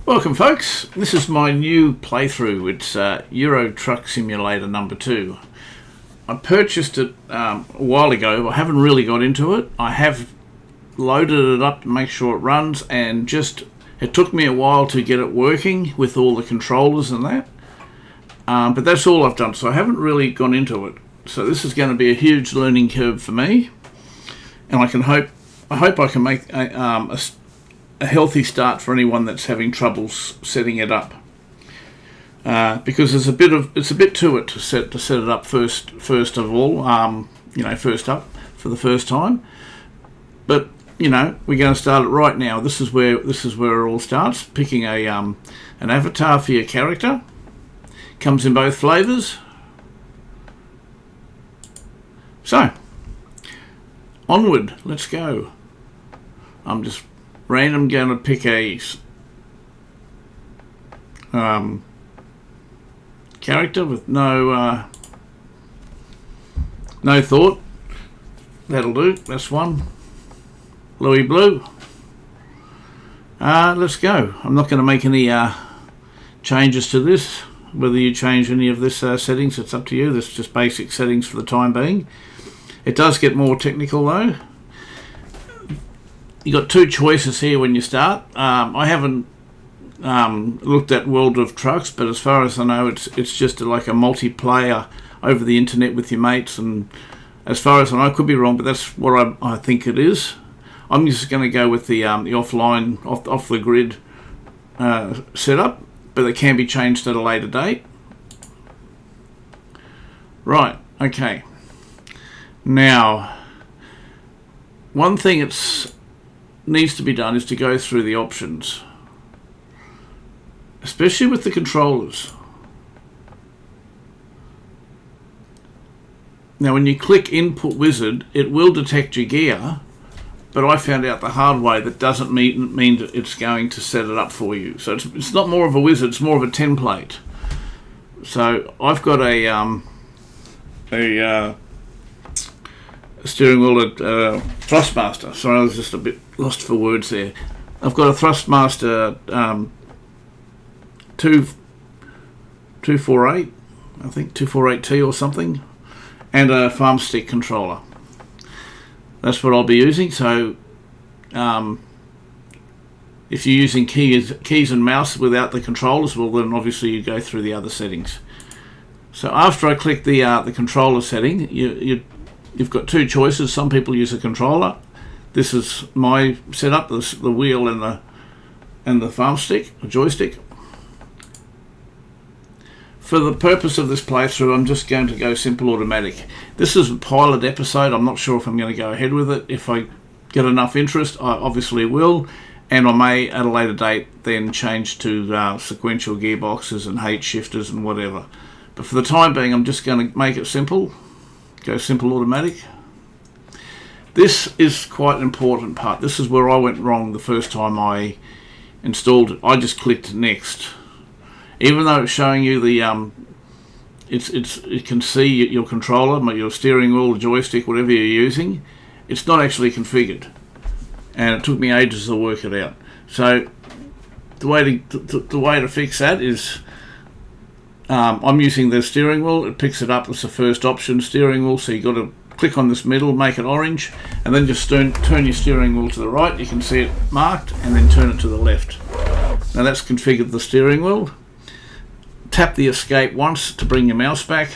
Welcome folks, this is my new playthrough. It's Euro Truck Simulator number 2. I purchased it a while ago, but I haven't really got into it. I have loaded it up to make sure it runs, and it took me a while to get it working with all the controllers and that. But that's all I've done, so I haven't really gone into it. So this is going to be a huge learning curve for me, and I hope I can make a healthy start for anyone that's having troubles setting it up, because it's a bit to it to set it up first of all. First up for the first time. But we're going to start it right now. This is where it all starts. Picking an avatar for your character. Comes in both flavors. So onward, let's go. I'm just random going to pick a character with no thought. That'll do. That's one. Louis Blue. Let's go. I'm not going to make any changes to this. Whether you change any of this settings, it's up to you. This is just basic settings for the time being. It does get more technical though. You got two choices here when you start. I haven't looked at World of Trucks, but as far as I know, it's just like a multiplayer over the internet with your mates. And as far as I know, I could be wrong, but that's what I think it is. I'm just going to go with the offline, off the grid setup, but it can be changed at a later date. Right. Okay. Now, one thing needs to be done is to go through the options, especially with the controllers. Now when you click Input Wizard, it will detect your gear, but I found out the hard way that doesn't mean that it's going to set it up for you. So it's not more of a wizard, it's more of a template. So I've got a steering wheel at Thrustmaster. Sorry, I was just a bit lost for words there. I've got a Thrustmaster 248, I think 248T or something, and a farm stick controller. That's what I'll be using. So if you're using keys and mouse without the controllers, well then obviously you go through the other settings. So after I click the controller setting, you've got two choices. Some people use a controller. This is my setup: the wheel and the farm stick, or joystick. For the purpose of this playthrough, I'm just going to go simple automatic. This is a pilot episode. I'm not sure if I'm going to go ahead with it. If I get enough interest, I obviously will, and I may at a later date then change to sequential gearboxes and H shifters and whatever. But for the time being, I'm just going to make it simple. Go simple automatic. This is quite an important part. This is where I went wrong the first time I installed it. I just clicked next, even though it's showing you the it can see your controller, your steering wheel, joystick, whatever you're using. It's not actually configured, and it took me ages to work it out. So the way to fix that is, I'm using the steering wheel. It picks it up as the first option, steering wheel. So you got to click on this middle, make it orange, and then just turn your steering wheel to the right. You can see it marked, and then turn it to the left. Now that's configured the steering wheel. Tap the escape once to bring your mouse back,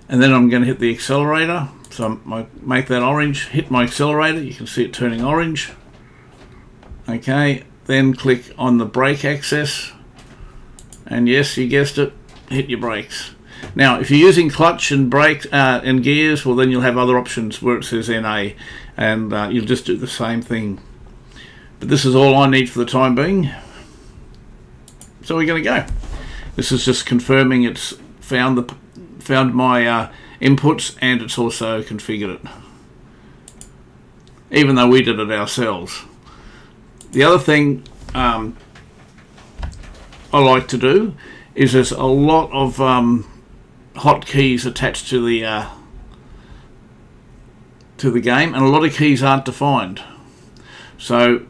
and then I'm going to hit the accelerator. So I make that orange, hit my accelerator. You can see it turning orange. Okay, then click on the brake access. And yes, you guessed it, hit your brakes. Now, if you're using clutch and brake and gears, well then you'll have other options where it says NA, and you'll just do the same thing. But this is all I need for the time being. So we're going to go. This is just confirming it's found my inputs, and it's also configured it, even though we did it ourselves. The other thing I like to do is there's a lot of hotkeys attached to the game, and a lot of keys aren't defined. So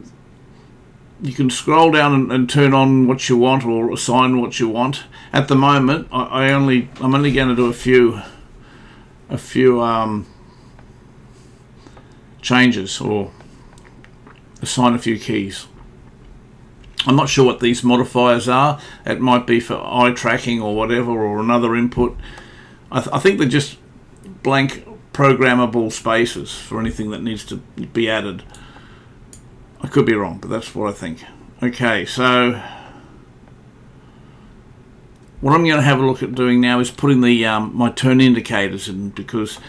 you can scroll down and turn on what you want or assign what you want. At the moment, I'm only going to do a few changes or assign a few keys. I'm not sure what these modifiers are. It might be for eye tracking or whatever, or another input. I think they're just blank programmable spaces for anything that needs to be added. I could be wrong, but that's what I think. Okay, so what I'm going to have a look at doing now is putting the my turn indicators in, because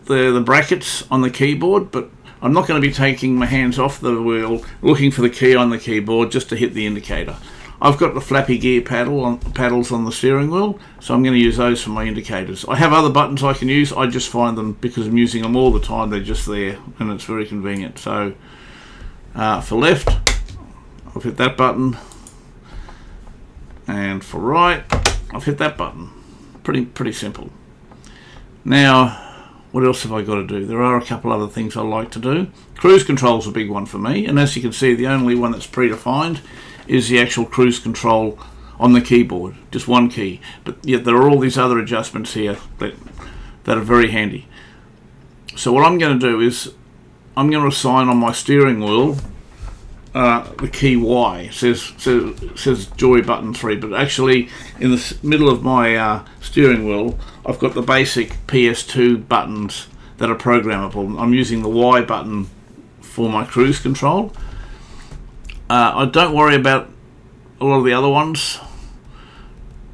the brackets on the keyboard, but I'm not going to be taking my hands off the wheel, looking for the key on the keyboard just to hit the indicator. I've got the flappy gear paddles on the steering wheel, so I'm going to use those for my indicators. I have other buttons I can use. I just find them, because I'm using them all the time, they're just there, and it's very convenient. So for left, I've hit that button, and for right, I've hit that button. Pretty simple. Now, what else have I got to do? There are a couple other things I like to do. Cruise control is a big one for me, and as you can see, the only one that's predefined is the actual cruise control on the keyboard, just one key. But yet there are all these other adjustments here that are very handy. So what I'm going to do is I'm going to assign on my steering wheel the key Y. It says Joy button 3, but actually in the middle of my steering wheel I've got the basic PS2 buttons that are programmable. I'm using the Y button for my cruise control. I don't worry about a lot of the other ones,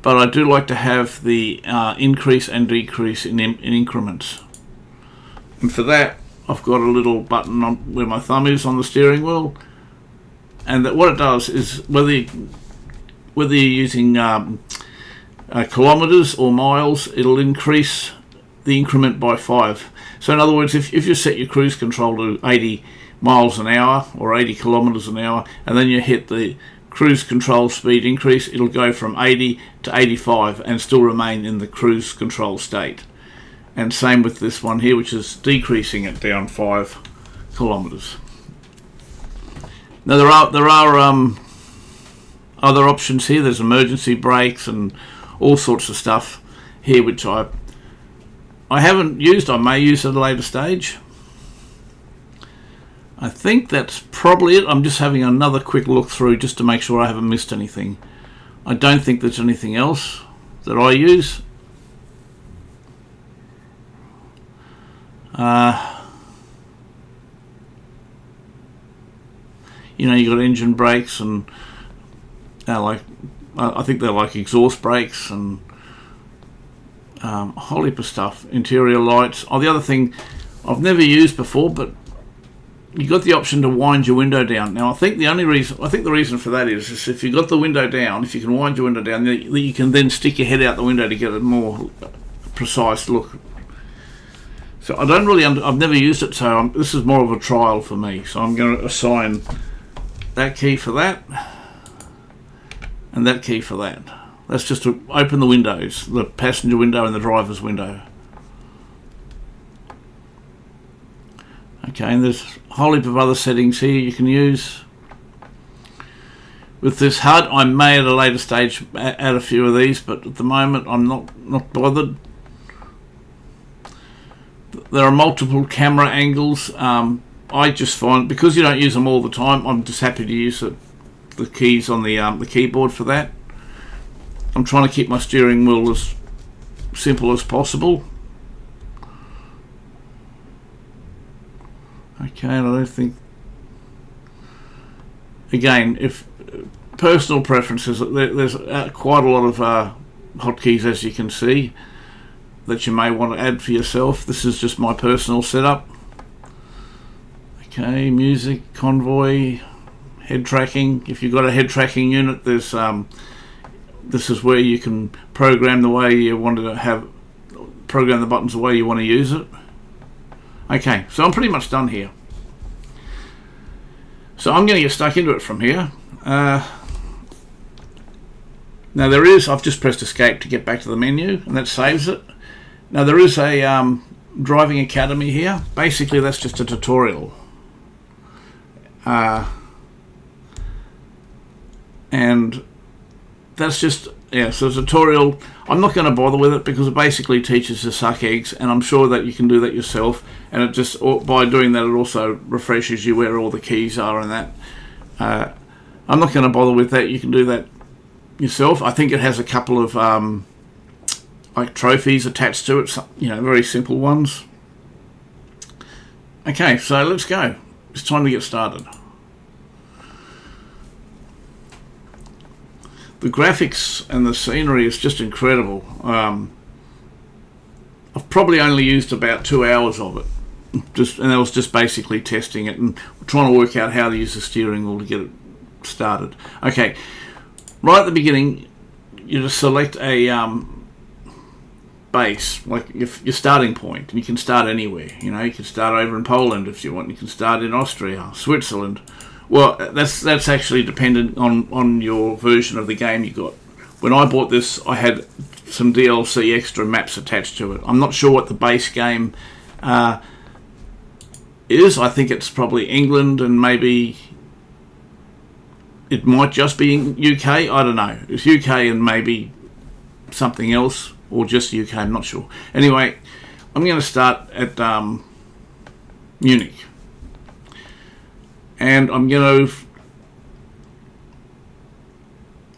but I do like to have the increase and decrease in increments. And for that, I've got a little button on where my thumb is on the steering wheel, and that what it does is whether you're using kilometers or miles, it'll increase the increment by 5. So in other words, if you set your cruise control to 80 miles an hour or 80 kilometers an hour, and then you hit the cruise control speed increase, it'll go from 80 to 85 and still remain in the cruise control state. And same with this one here, which is decreasing it down 5 kilometers. Now there are other options here. There's emergency brakes and all sorts of stuff here, which I haven't used. I may use at a later stage. I think that's probably it. I'm just having another quick look through just to make sure I haven't missed anything. I don't think there's anything else that I use. You got engine brakes, and I think they're like exhaust brakes, and a whole heap of stuff. Interior lights. Oh, the other thing I've never used before, but you got the option to wind your window down. Now, I think the reason for that is if you've got the window down, if you can wind your window down, you can then stick your head out the window to get a more precise look. So I don't really, I've never used it, so this is more of a trial for me. So I'm going to assign that key for that, and that key for that. That's just to open the windows, the passenger window and the driver's window. Okay, and there's a whole heap of other settings here you can use. With this HUD, I may at a later stage add a few of these, but at the moment I'm not bothered. There are multiple camera angles. I just find, because you don't use them all the time, I'm just happy to use the keys on the keyboard for that. I'm trying to keep my steering wheel as simple as possible. Okay, and I don't think, again, if personal preferences, there's quite a lot of hotkeys, as you can see, that you may want to add for yourself. This is just my personal setup. Okay, music, convoy, head tracking. If you've got a head tracking unit, there's this is where you can program the way you want to program the buttons the way you want to use it. Okay, so I'm pretty much done here. So I'm going to get stuck into it from here. Now I've just pressed escape to get back to the menu, and that saves it. Now there is a driving academy here. Basically that's just a tutorial. and that's just, yeah, so tutorial. I'm not going to bother with it because it basically teaches to suck eggs, and I'm sure that you can do that yourself, and it just, by doing that, it also refreshes you where all the keys are and that. I'm not going to bother with that. You can do that yourself. I think it has a couple of like trophies attached to it, very simple ones. Okay, so let's go. It's time to get started. The graphics and the scenery is just incredible. I've probably only used about 2 hours of it, and that was just basically testing it and trying to work out how to use the steering wheel to get it started. Okay, right at the beginning, you just select a base, like your starting point, and you can start anywhere. You can start over in Poland if you want. You can start in Austria, Switzerland. Well, that's actually dependent on your version of the game you got. When I bought this, I had some DLC extra maps attached to it. I'm not sure what the base game is. I think it's probably England, and maybe it might just be in UK. I don't know. It's UK and maybe something else, or just UK. I'm not sure. Anyway, I'm going to start at Munich. And I'm going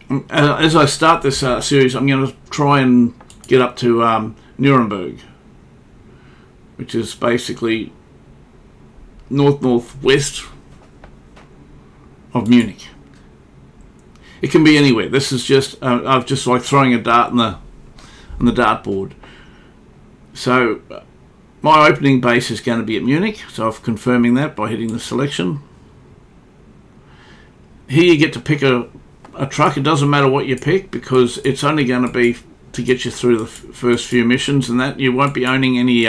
to, as I start this series, I'm going to try and get up to Nuremberg, which is basically northwest of Munich. It can be anywhere. This is just I've just like throwing a dart on the dartboard. So my opening base is going to be at Munich. So I'm confirming that by hitting the selection. Here you get to pick a truck. It doesn't matter what you pick because it's only going to be to get you through the first few missions, and that you won't be owning any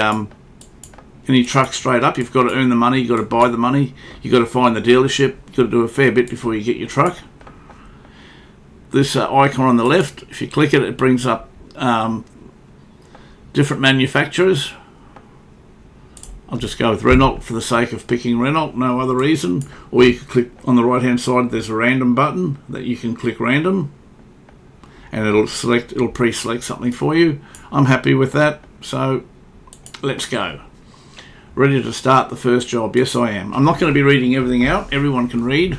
truck straight up. You've got to earn the money. You've got to buy the money. You've got to find the dealership. You've got to do a fair bit before you get your truck. This icon on the left, if you click it, it brings up different manufacturers. I'll just go with Renault for the sake of picking Renault, no other reason. Or you can click on the right hand side, there's a random button that you can click random, and it'll pre-select something for you. I'm happy with that, so let's go. Ready to start the first job? Yes, I am. I'm not going to be reading everything out. Everyone can read.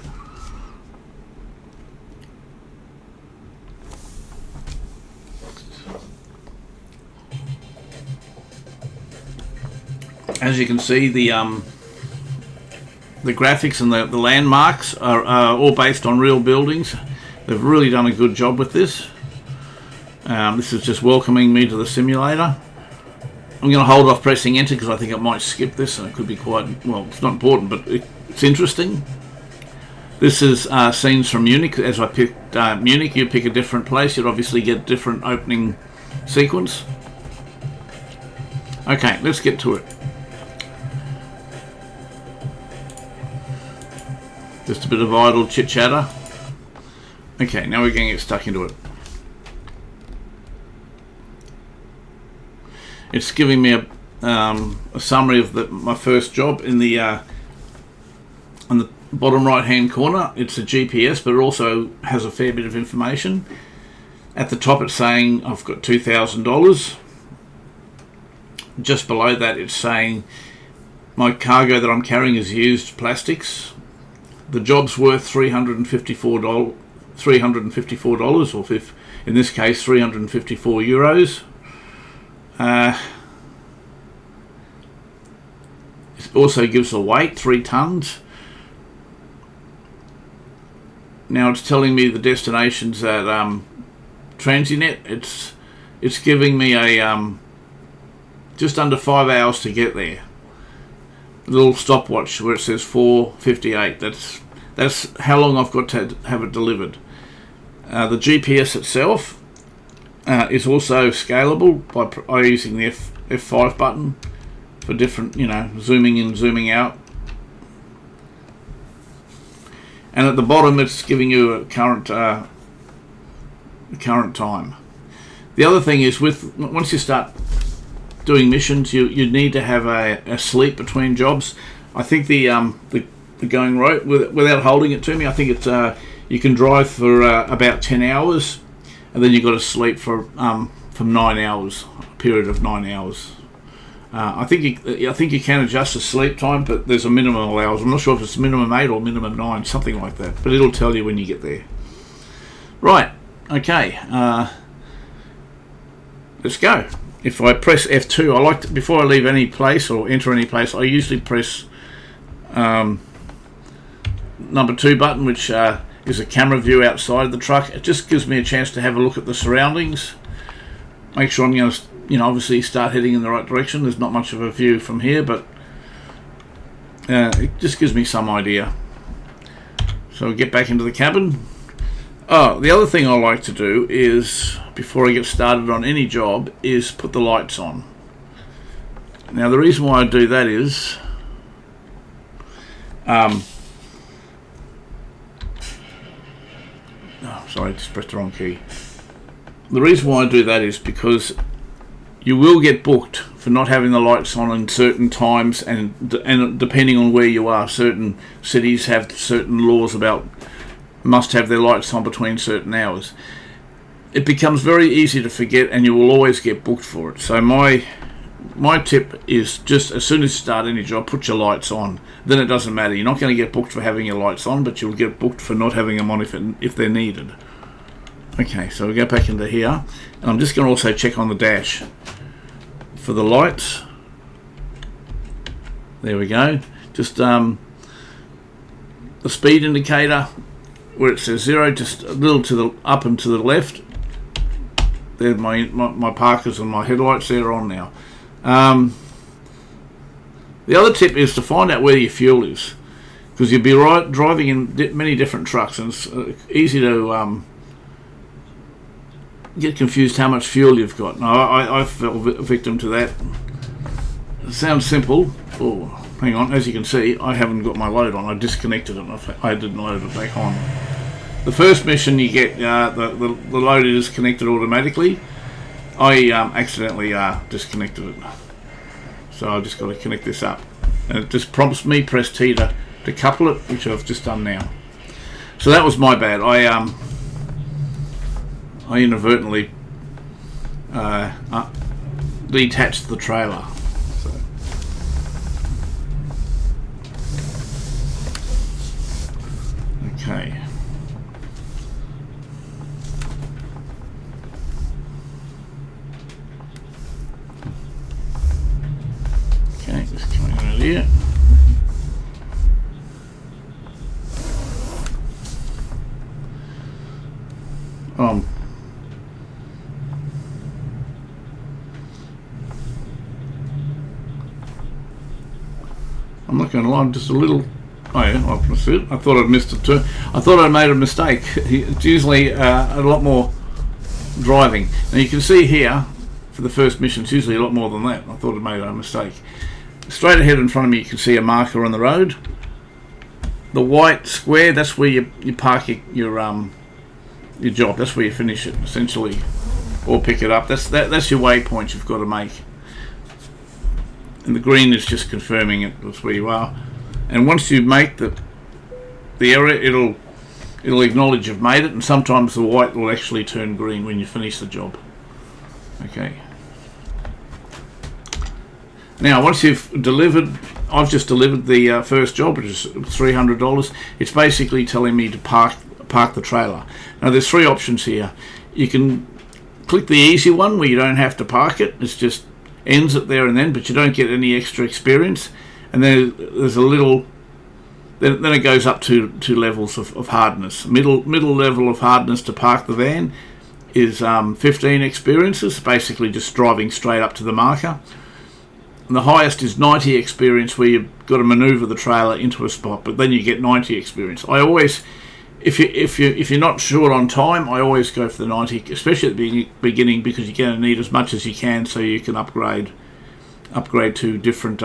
As you can see, the graphics and the landmarks are all based on real buildings. They've really done a good job with this. This is just welcoming me to the simulator. I'm going to hold off pressing enter because I think I might skip this, and it could be quite, well, it's not important, but it's interesting. This is scenes from Munich. As I picked Munich, you pick a different place, you'd obviously get a different opening sequence. Okay, let's get to it. Just a bit of idle chit-chatter. Okay, now we're going to get stuck into it. It's giving me a summary of my first job in the on the bottom right-hand corner. It's a GPS, but it also has a fair bit of information. At the top, it's saying I've got $2,000. Just below that, it's saying my cargo that I'm carrying is used plastics. The job's worth $354, or in this case, 354 euros. It also gives a weight, 3 tons. Now it's telling me the destinations at Transinet. It's giving me a just under 5 hours to get there. A little stopwatch where it says 4:58. That's how long I've got to have it delivered. The GPS itself is also scalable by using the F5 button for different, zooming in, zooming out. And at the bottom, it's giving you a current time. The other thing is, once you start doing missions, you need to have a sleep between jobs. I think the going right without holding it to me. I think it's you can drive for about 10 hours, and then you've got to sleep for 9 hours, a period of 9 hours. I think you can adjust the sleep time, but there's a minimum of hours. I'm not sure if it's minimum 8 or minimum 9, something like that. But it'll tell you when you get there. Right. Okay. Let's go. If I press F2, I like to, before I leave any place or enter any place, I usually press number 2 button, which is a camera view outside the truck. It just gives me a chance to have a look at the surroundings. Make sure I'm going to, obviously start heading in the right direction. There's not much of a view from here, but it just gives me some idea. So I'll get back into the cabin. Oh, the other thing I like to do is, before I get started on any job, is put the lights on. Now the reason why I do that is sorry, I just pressed the wrong key. The reason why I do that is because you will get booked for not having the lights on in certain times, and depending on where you are, certain cities have certain laws about must have their lights on between certain hours. It becomes very easy to forget, and you will always get booked for it. So my tip is, just as soon as you start any job, put your lights on. Then it doesn't matter. You're not going to get booked for having your lights on, but you'll get booked for not having them on if they're needed. Okay, so we go back into here, and I'm just going to also check on the dash for the lights. There we go. Just the speed indicator, where it says 0, just a little to the up and to the left. There, my parkers and my headlights there are on now. The other tip is to find out where your fuel is, because you'll be driving in many different trucks, and it's easy to get confused how much fuel you've got. Now, I fell victim to that. It sounds simple. Oh, hang on. As you can see, I haven't got my load on. I disconnected it. I didn't load it back on. The first mission you get, the load is connected automatically. I accidentally disconnected it. So I've just got to connect this up. And it just prompts me, press T to couple it, which I've just done now. So that was my bad. I inadvertently detached the trailer. So. Okay. Okay, just coming out here. I'm not going to lie, I'm just a little. Oh yeah, that's it. I thought I'd missed a turn. I thought I'd made a mistake. It's usually a lot more driving. Now you can see here, for the first mission, it's usually a lot more than that. I thought I'd made a mistake. Straight ahead in front of me, you can see a marker on the road. The white square, that's where you park your job. That's where you finish it, essentially, or pick it up. That's your waypoint you've got to make. And the green is just confirming it. That's where you are. And once you make the area, it'll acknowledge you've made it. And sometimes the white will actually turn green when you finish the job. Okay. Now, once you've delivered, I've just delivered the first job, which is $300. It's basically telling me to park the trailer. Now, there's 3 options here. You can click the easy one where you don't have to park it. It's just ends it there and then, but you don't get any extra experience. And then there's a little. Then it goes up to 2 levels of hardness. Middle level of hardness to park the van is 15 experiences, basically just driving straight up to the marker. And the highest is 90 experience, where you've got to manoeuvre the trailer into a spot, but then you get 90 experience. I always, if you're not short on time, I always go for the 90, especially at the beginning, because you're going to need as much as you can, so you can upgrade to different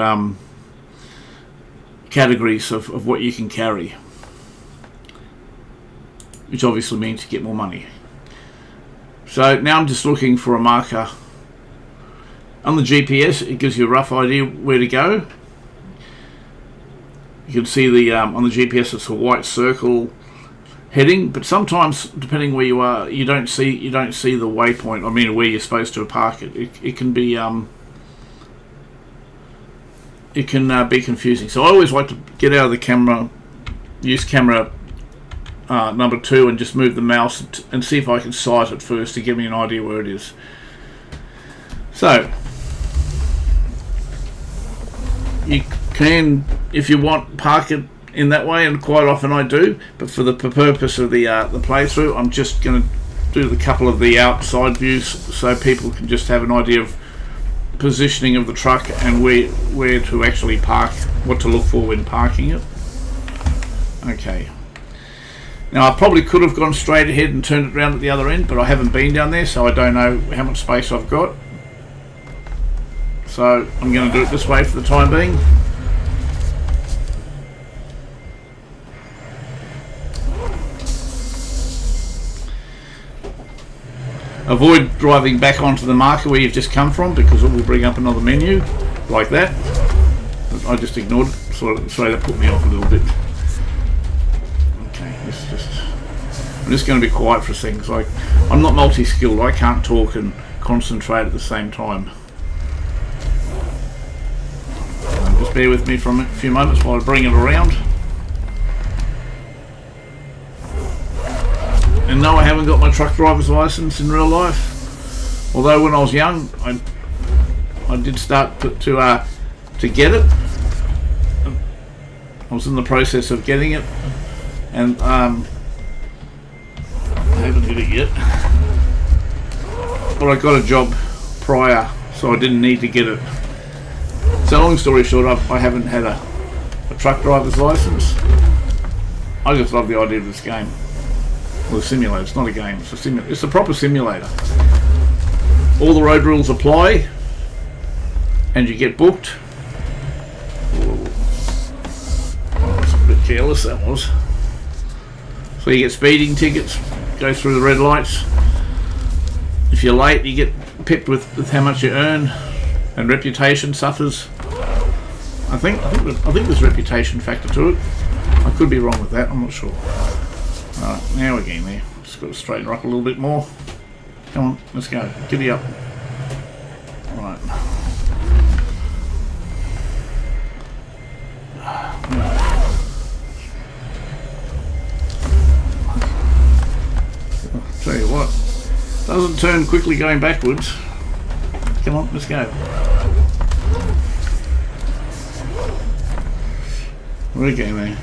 categories of what you can carry, which obviously means you get more money. So now I'm just looking for a marker on the GPS. It gives you a rough idea where to go. You can see the on the GPS it's a white circle heading, but sometimes depending where you are, you don't see the waypoint. I mean, where you're supposed to park it. It can be be confusing. So I always like to get out of the camera, use camera number 2, and just move the mouse and see if I can sight it first to give me an idea where it is. So you can, if you want, park it in that way, and quite often I do, but for the purpose of the playthrough, I'm just going to do the couple of the outside views so people can just have an idea of positioning of the truck and where to actually park, what to look for when parking it. Okay, now I probably could have gone straight ahead and turned it around at the other end, but I haven't been down there, so I don't know how much space I've got, so I'm going to do it this way for the time being. Avoid driving back onto the marker where you've just come from, because it will bring up another menu like that. I just ignored it, so that put me off a little bit. Okay, I'm just going to be quiet for a second, because I'm not multi-skilled. I can't talk and concentrate at the same time. Just bear with me for a few moments while I bring it around. And no, I haven't got my truck driver's license in real life. Although when I was young, I did start to get it. I was in the process of getting it, and I haven't did it yet. But I got a job prior, so I didn't need to get it. So long story short, I haven't had a truck driver's license. I just love the idea of this game. Well, a simulator. It's not a game. It's a simulator. It's a proper simulator. All the road rules apply, and you get booked. Oh, I was a bit careless, that was. So you get speeding tickets, go through the red lights. If you're late, you get pipped with how much you earn, and reputation suffers. I think there's a reputation factor to it. I could be wrong with that. I'm not sure. Alright, now we're getting there. Just got to straighten her up a little bit more. Come on, let's go. Giddy up. Right. I'll tell you what, doesn't turn quickly going backwards. Come on, let's go. We're getting there.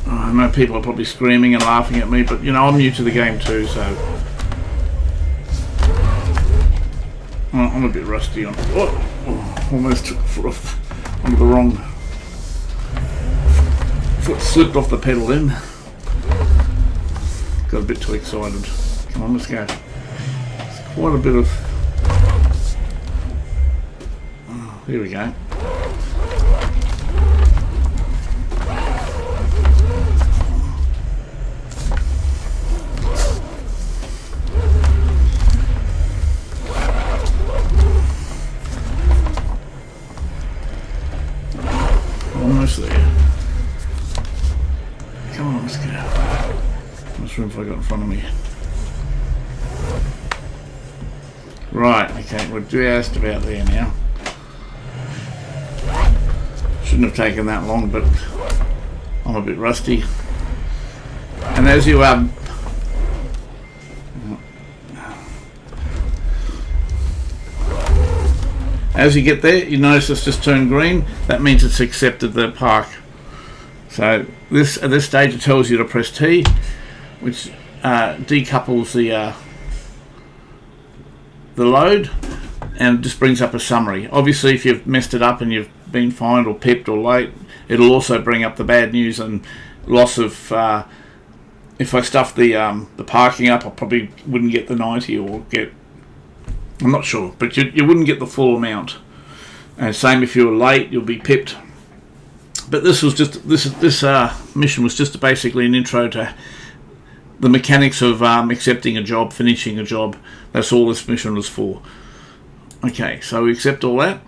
I know people are probably screaming and laughing at me, but you know, I'm new to the game too, so I'm a bit rusty on. Oh, almost took the foot off onto the wrong foot, slipped off the pedal then. Got a bit too excited. Come on, let's go. It's quite a bit of. Oh, here we go. Almost there. Come on, let's go. How much room have I got in front of me? Right, okay, we're just about there now. Shouldn't have taken that long, but I'm a bit rusty. And as you get there, you notice it's just turned green. That means it's accepted the park. So at this stage it tells you to press T, which decouples the load, and just brings up a summary. Obviously, if you've messed it up and you've been fined or pipped or late, it'll also bring up the bad news and loss of. If I stuffed the parking up, I probably wouldn't get the 90 or get. I'm not sure, but you wouldn't get the full amount. And same if you were late, you'll be pipped. But this was just this mission was just basically an intro to the mechanics of accepting a job, finishing a job. That's all this mission was for. Okay, so we accept all that.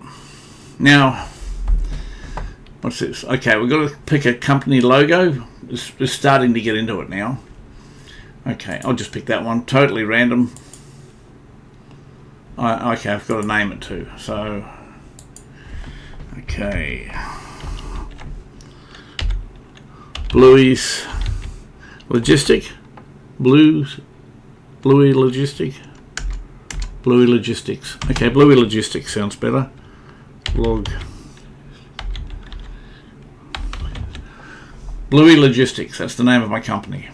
Now, What's this? Okay, we've got to pick a company logo. It's starting to get into it now. Okay, I'll just pick that one. Totally random. Okay, I've got to name it too. So, okay. Bluey's Logistic. Bluey Logistic. Bluey Logistics. Okay, Bluey Logistics sounds better. Blog. Bluey Logistics, that's the name of my company.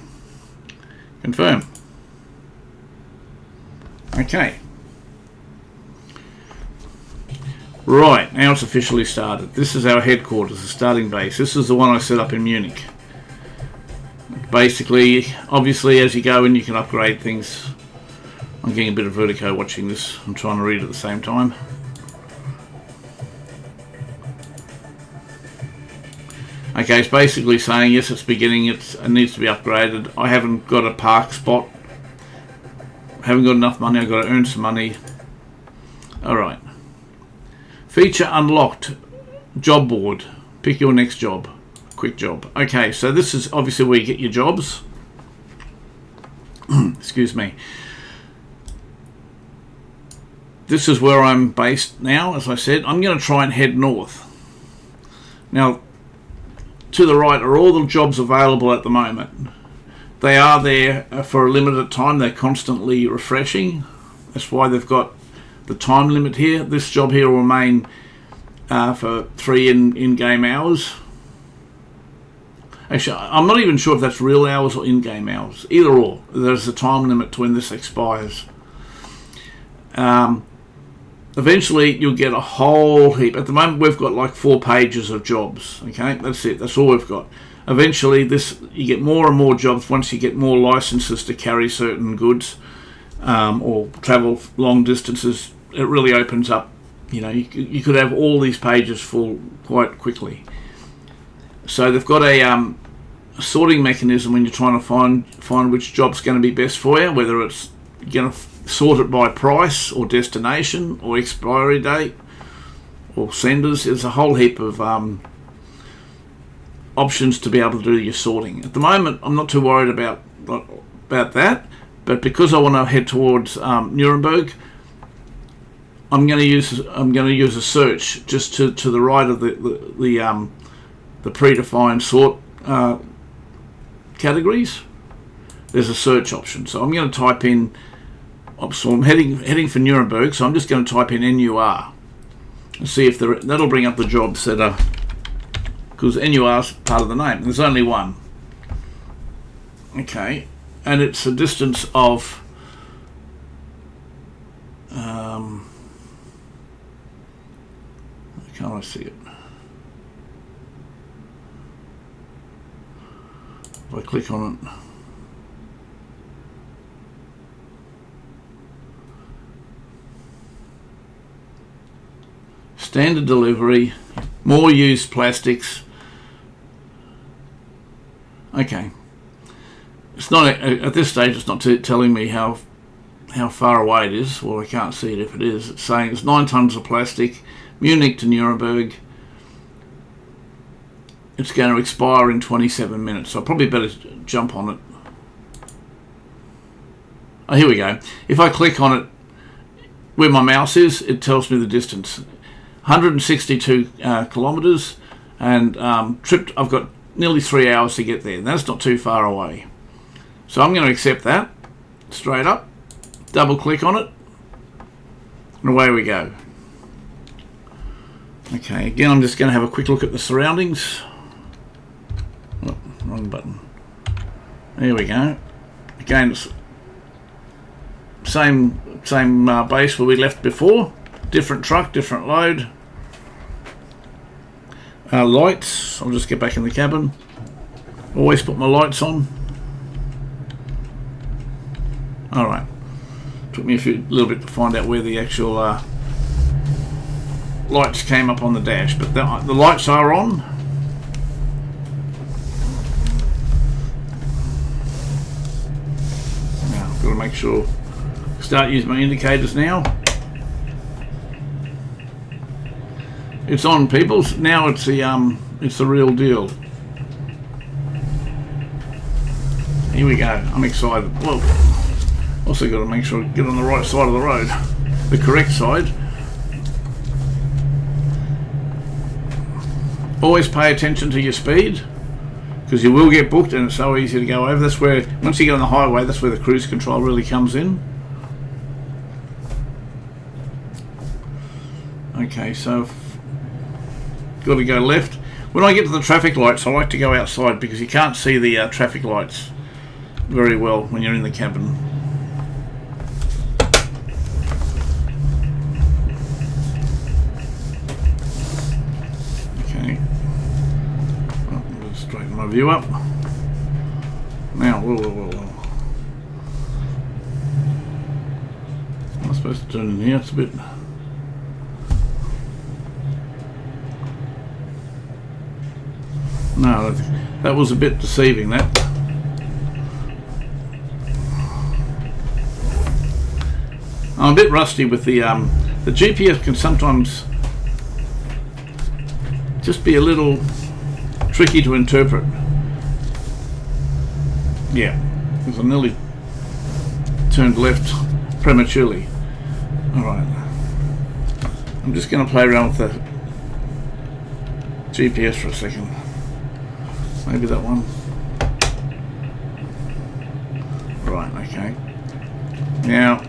Confirm. Okay. Right, now it's officially started. This is our headquarters, the starting base. This is the one I set up in Munich. Basically, obviously, as you go in, you can upgrade things. I'm getting a bit of vertigo watching this. I'm trying to read at the same time. Okay, it's basically saying, yes, it's beginning, it needs to be upgraded. I haven't got a park spot. I haven't got enough money, I've got to earn some money. Alright. Feature unlocked. Job board. Pick your next job. Quick job. Okay, so this is obviously where you get your jobs. Excuse me. This is where I'm based now, as I said. I'm going to try and head north. Now, to the right are all the jobs available at the moment. They are there for a limited time. They're constantly refreshing. That's why they've got the time limit here. This job here will remain for 3 in-game hours. Actually, I'm not even sure if that's real hours or in-game hours. Either or. There's a time limit to when this expires. Eventually, you'll get a whole heap. At the moment, we've got like 4 pages of jobs. Okay, that's it. That's all we've got. Eventually, you get more and more jobs once you get more licenses to carry certain goods or travel long distances. It really opens up. You know, you could have all these pages full quite quickly. So they've got a sorting mechanism when you're trying to find which job's going to be best for you, whether it's going to sort it by price or destination or expiry date or senders. There's a whole heap of options to be able to do your sorting. At the moment, I'm not too worried about that, but because I want to head towards Nuremberg, I'm going to use a search just to the right of the predefined sort categories. There's a search option, so I'm going to type in. So I'm heading for Nuremberg, so I'm just going to type in NUR and see if that'll bring up the jobs that are, because NUR is part of the name. There's only one. Okay, and it's a distance of can't I see it? If I click on it. Standard delivery, more used plastics. Okay, it's not at this stage. It's not telling me how far away it is. Well, I can't see it if it is. It's saying it's 9 tons of plastic, Munich to Nuremberg. It's going to expire in 27 minutes. So I probably better jump on it. Oh, here we go. If I click on it, where my mouse is, it tells me the distance. 162 kilometres, and I've got nearly 3 hours to get there. That's not too far away. So I'm going to accept that straight up, double click on it, and away we go. Okay, again, I'm just going to have a quick look at the surroundings. Oh, wrong button. There we go. Again, it's same base where we left before. Different truck, different load. Lights. I'll just get back in the cabin. Always put my lights on. Alright. Took me a little bit to find out where the actual lights came up on the dash, but the lights are on. Now, I've got to make sure. Start using my indicators now. It's on, people. Now it's the It's the real deal. Here we go. I'm excited. Well, also got to make sure I get on the right side of the road, the correct side. Always pay attention to your speed, because you will get booked and it's so easy to go over. That's where, once you get on the highway, that's where the cruise control really comes in. Okay, so got to go left. When I get to the traffic lights, I like to go outside because you can't see the traffic lights very well when you're in the cabin. Okay. Well, I'm going to straighten my view up. Now, whoa. Am I supposed to turn in here? It's a bit... No, that was a bit deceiving, that. I'm a bit rusty with the GPS can sometimes just be a little tricky to interpret. Yeah, because I nearly turned left prematurely. Alright. I'm just going to play around with the GPS for a second. Maybe that one. Right, okay. Now,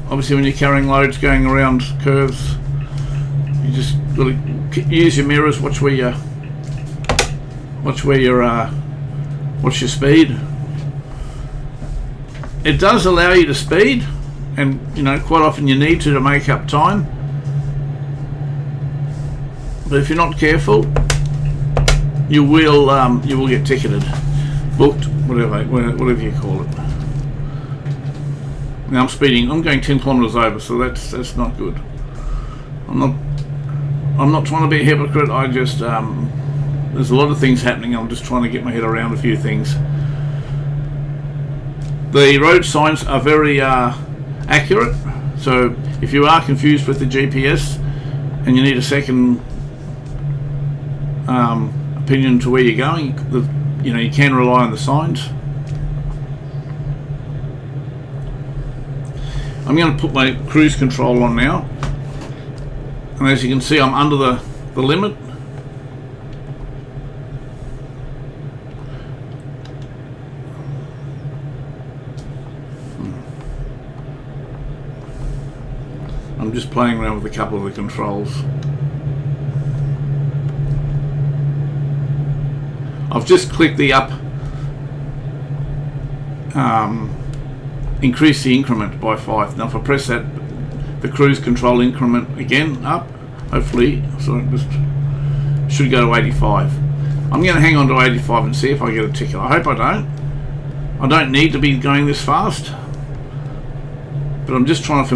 obviously when you're carrying loads going around curves, you just got to use your mirrors, watch your speed. It does allow you to speed, and you know, quite often you need to make up time. But if you're not careful, you will get ticketed, booked, whatever you call it. Now I'm speeding. I'm going 10 kilometers over, so that's not good. I'm not trying to be a hypocrite. I just there's a lot of things happening. I'm just trying to get my head around a few things. The road signs are very accurate. So if you are confused with the GPS and you need a second opinion to where you're going, you can rely on the signs. I'm going to put my cruise control on now, and as you can see, I'm under the limit. I'm just playing around with a couple of the controls. I've just clicked the up, increase the increment by 5. Now if I press that, the cruise control increment again up, hopefully, so it just should go to 85. I'm going to hang on to 85 and see if I get a ticket. I hope I don't. I don't need to be going this fast, but I'm just trying to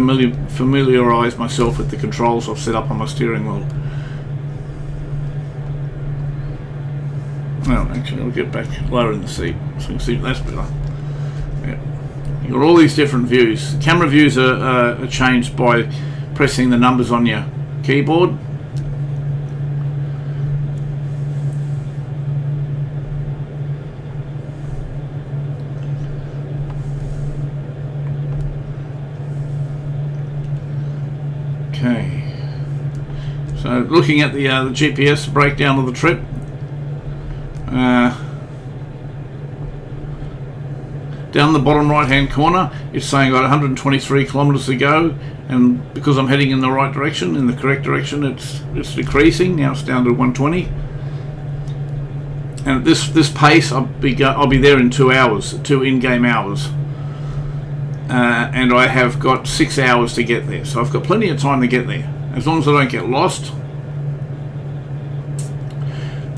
familiarise myself with the controls I've set up on my steering wheel. Well, actually, I'll get back lower in the seat so you can see that's better. Yeah. You've got all these different views. Camera views are changed by pressing the numbers on your keyboard. Okay. So looking at the GPS breakdown of the trip. Down the bottom right hand corner it's saying I've got 123 kilometers to go, and because I'm heading in the right direction, in the correct direction, it's decreasing. Now it's down to 120, and at this pace I'll be there in 2 hours, 2 in-game hours, and I have got 6 hours to get there, so I've got plenty of time to get there as long as I don't get lost.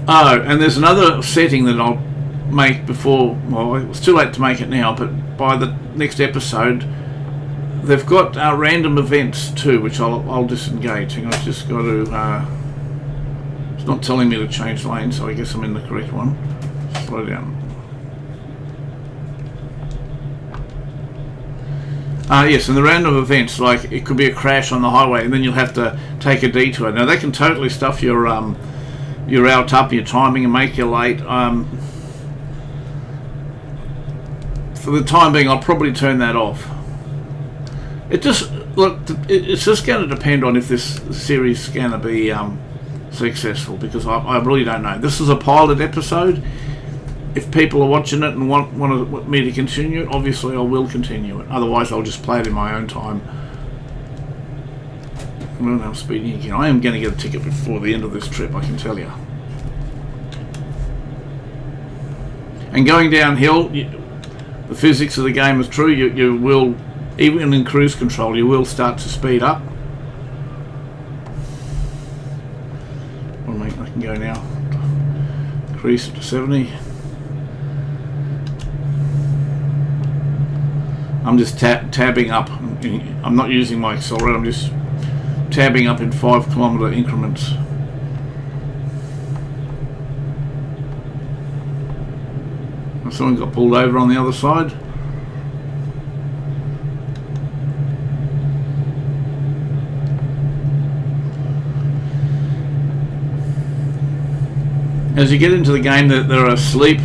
Oh, and there's another setting that I'll make before, well, it's too late to make it now, but by the next episode they've got random events too, which I'll disengage. And I've just got to it's not telling me to change lane, so I guess I'm in the correct one. Slow down. Yes, and the random events, like it could be a crash on the highway and then you'll have to take a detour. Now they can totally stuff your you're out up, your timing and make you late. For the time being, I'll probably turn that off. It's just going to depend on if this series is going to be successful, because I really don't know. This is a pilot episode. If people are watching it and want me to continue it, obviously I will continue it. Otherwise, I'll just play it in my own time. Well, I'm speeding again. I am going to get a ticket before the end of this trip, I can tell you. And going downhill, the physics of the game is true. You will, even in cruise control, you will start to speed up. Well, I can go now. Increase it to 70. I'm just tabbing up. I'm not using my accelerator. I'm just tabbing up in 5 kilometre increments. Someone got pulled over on the other side. As you get into the game, there are sleep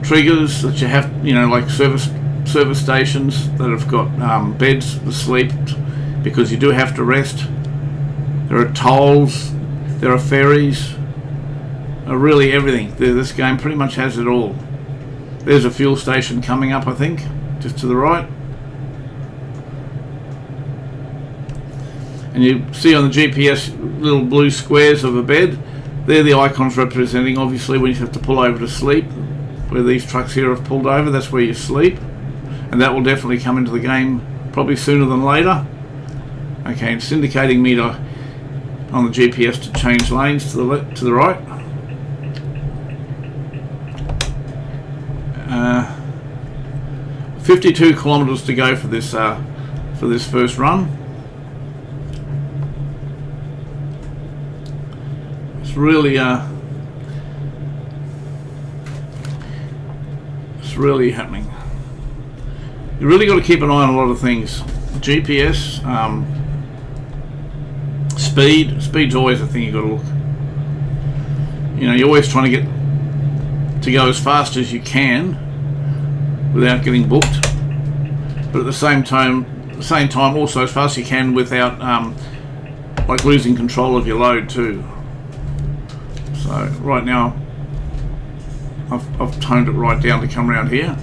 triggers that you have, like service stations that have got beds for sleep, because you do have to rest. There are tolls, there are ferries, really everything. This game pretty much has it all. There's a fuel station coming up, I think, just to the right. And you see on the GPS little blue squares of a bed. They're the icons representing, obviously, when you have to pull over to sleep. Where these trucks here have pulled over, that's where you sleep. And that will definitely come into the game probably sooner than later. Okay, it's indicating me on the GPS to change lanes to the right. 52 kilometres to go for this first run. It's really happening. You really got to keep an eye on a lot of things. GPS, speed's always a thing you got to look. You're always trying to get to go as fast as you can without getting booked, but at the same time also as fast as you can without like losing control of your load too. So right now I've toned it right down to come around here.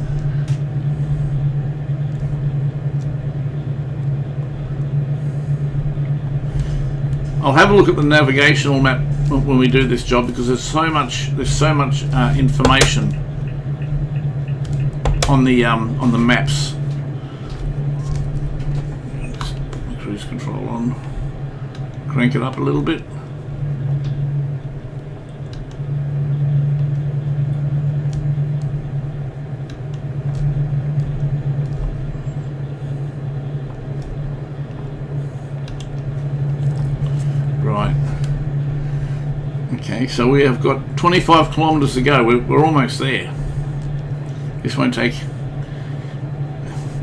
I'll have a look at the navigational map when we do this job, because there's so much information on the maps. Just put my cruise control on, crank it up a little bit. Right. Okay, so we have got 25 kilometres to go. We're almost there. This won't take.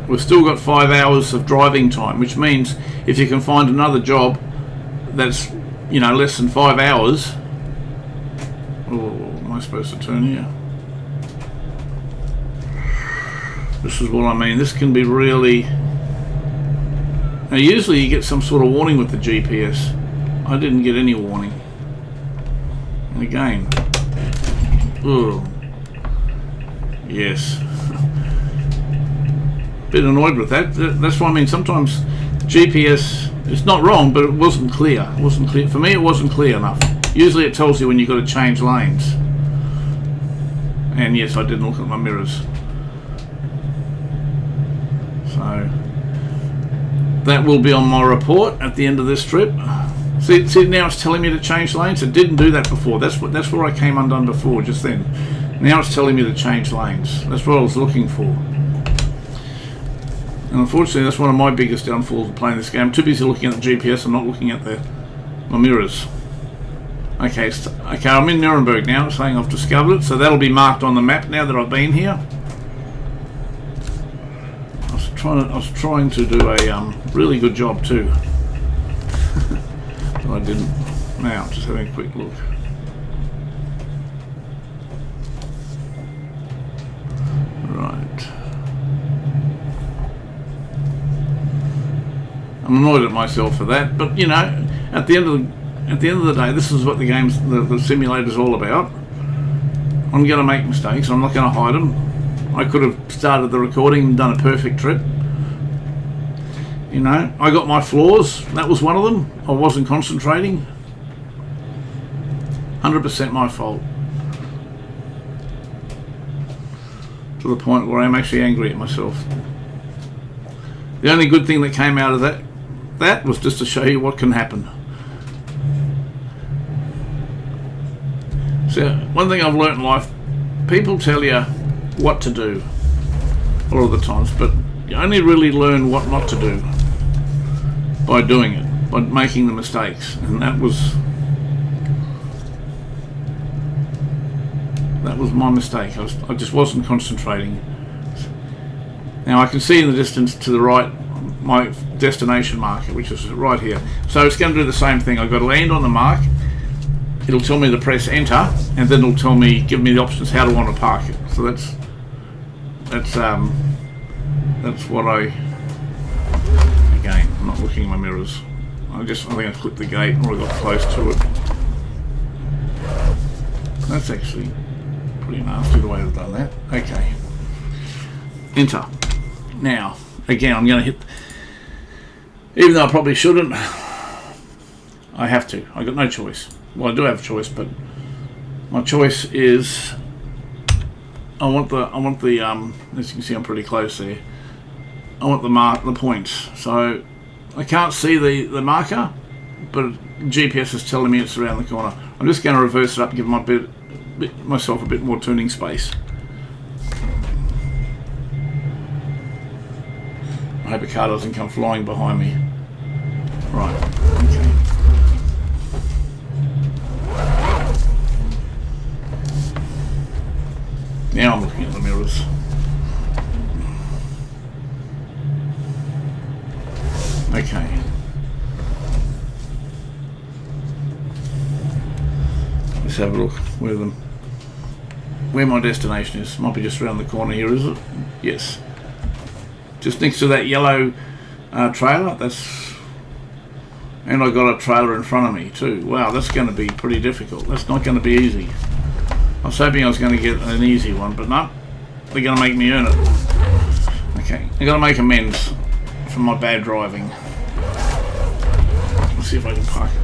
We've still got 5 hours of driving time, which means if you can find another job that's less than 5 hours. Oh, am I supposed to turn here? This is what I mean. This can be really. Now, usually you get some sort of warning with the GPS. I didn't get any warning. And again. Oh. Yes. Bit annoyed with that. That's what I mean. Sometimes GPS, it's not wrong, but it wasn't clear. It wasn't clear. For me, it wasn't clear enough. Usually it tells you when you've got to change lanes. And yes, I didn't look at my mirrors. So that will be on my report at the end of this trip. See now it's telling me to change lanes. It didn't do that before. That's where I came undone before, just then. Now it's telling me to change lanes. That's what I was looking for. And unfortunately, that's one of my biggest downfalls of playing this game. I'm too busy looking at the GPS and not looking at my mirrors. Okay, I'm in Nuremberg now, saying I've discovered it, so that'll be marked on the map now that I've been here. I was trying to do a really good job too. But I didn't. Now, just having a quick look. I'm annoyed at myself for that, but you know, at the end of the day, this is what the simulator's all about. I'm going to make mistakes. I'm not going to hide them. I could have started the recording and done a perfect trip. You know, I got my flaws. That was one of them. I wasn't concentrating. 100% my fault. To the point where I'm actually angry at myself. The only good thing that came out of that was just to show you what can happen. So one thing I've learnt in life, people tell you what to do a lot of the times, but you only really learn what not to do by doing it, by making the mistakes. And that was my mistake. I just wasn't concentrating. Now I can see in the distance to the right my destination marker, which is right here. So it's going to do the same thing. I've got to land on the mark. It'll tell me to press enter, and then it'll give me the options how to want to park it. So that's what again, I'm not looking in my mirrors. I think I clicked the gate or I got close to it. That's actually pretty nasty the way I've done that. Okay. Enter. Now, again, I'm going to hit, even though I probably shouldn't, I have to. I've got no choice. Well, I do have a choice, but my choice is I want the as you can see, I'm pretty close there. I want the points. So I can't see the marker, but GPS is telling me it's around the corner. I'm just going to reverse it up, give myself a bit more tuning space. I hope a car doesn't come flying behind me. Right. Okay. Now I'm looking at the mirrors. Okay. Let's have a look where my destination is. Might be just around the corner here, is it? Yes. Just next to that yellow trailer. And I got a trailer in front of me too. Wow, that's going to be pretty difficult. That's not going to be easy. I was hoping I was going to get an easy one, but no, they're going to make me earn it. Okay, I've got to make amends for my bad driving. Let's see if I can park it.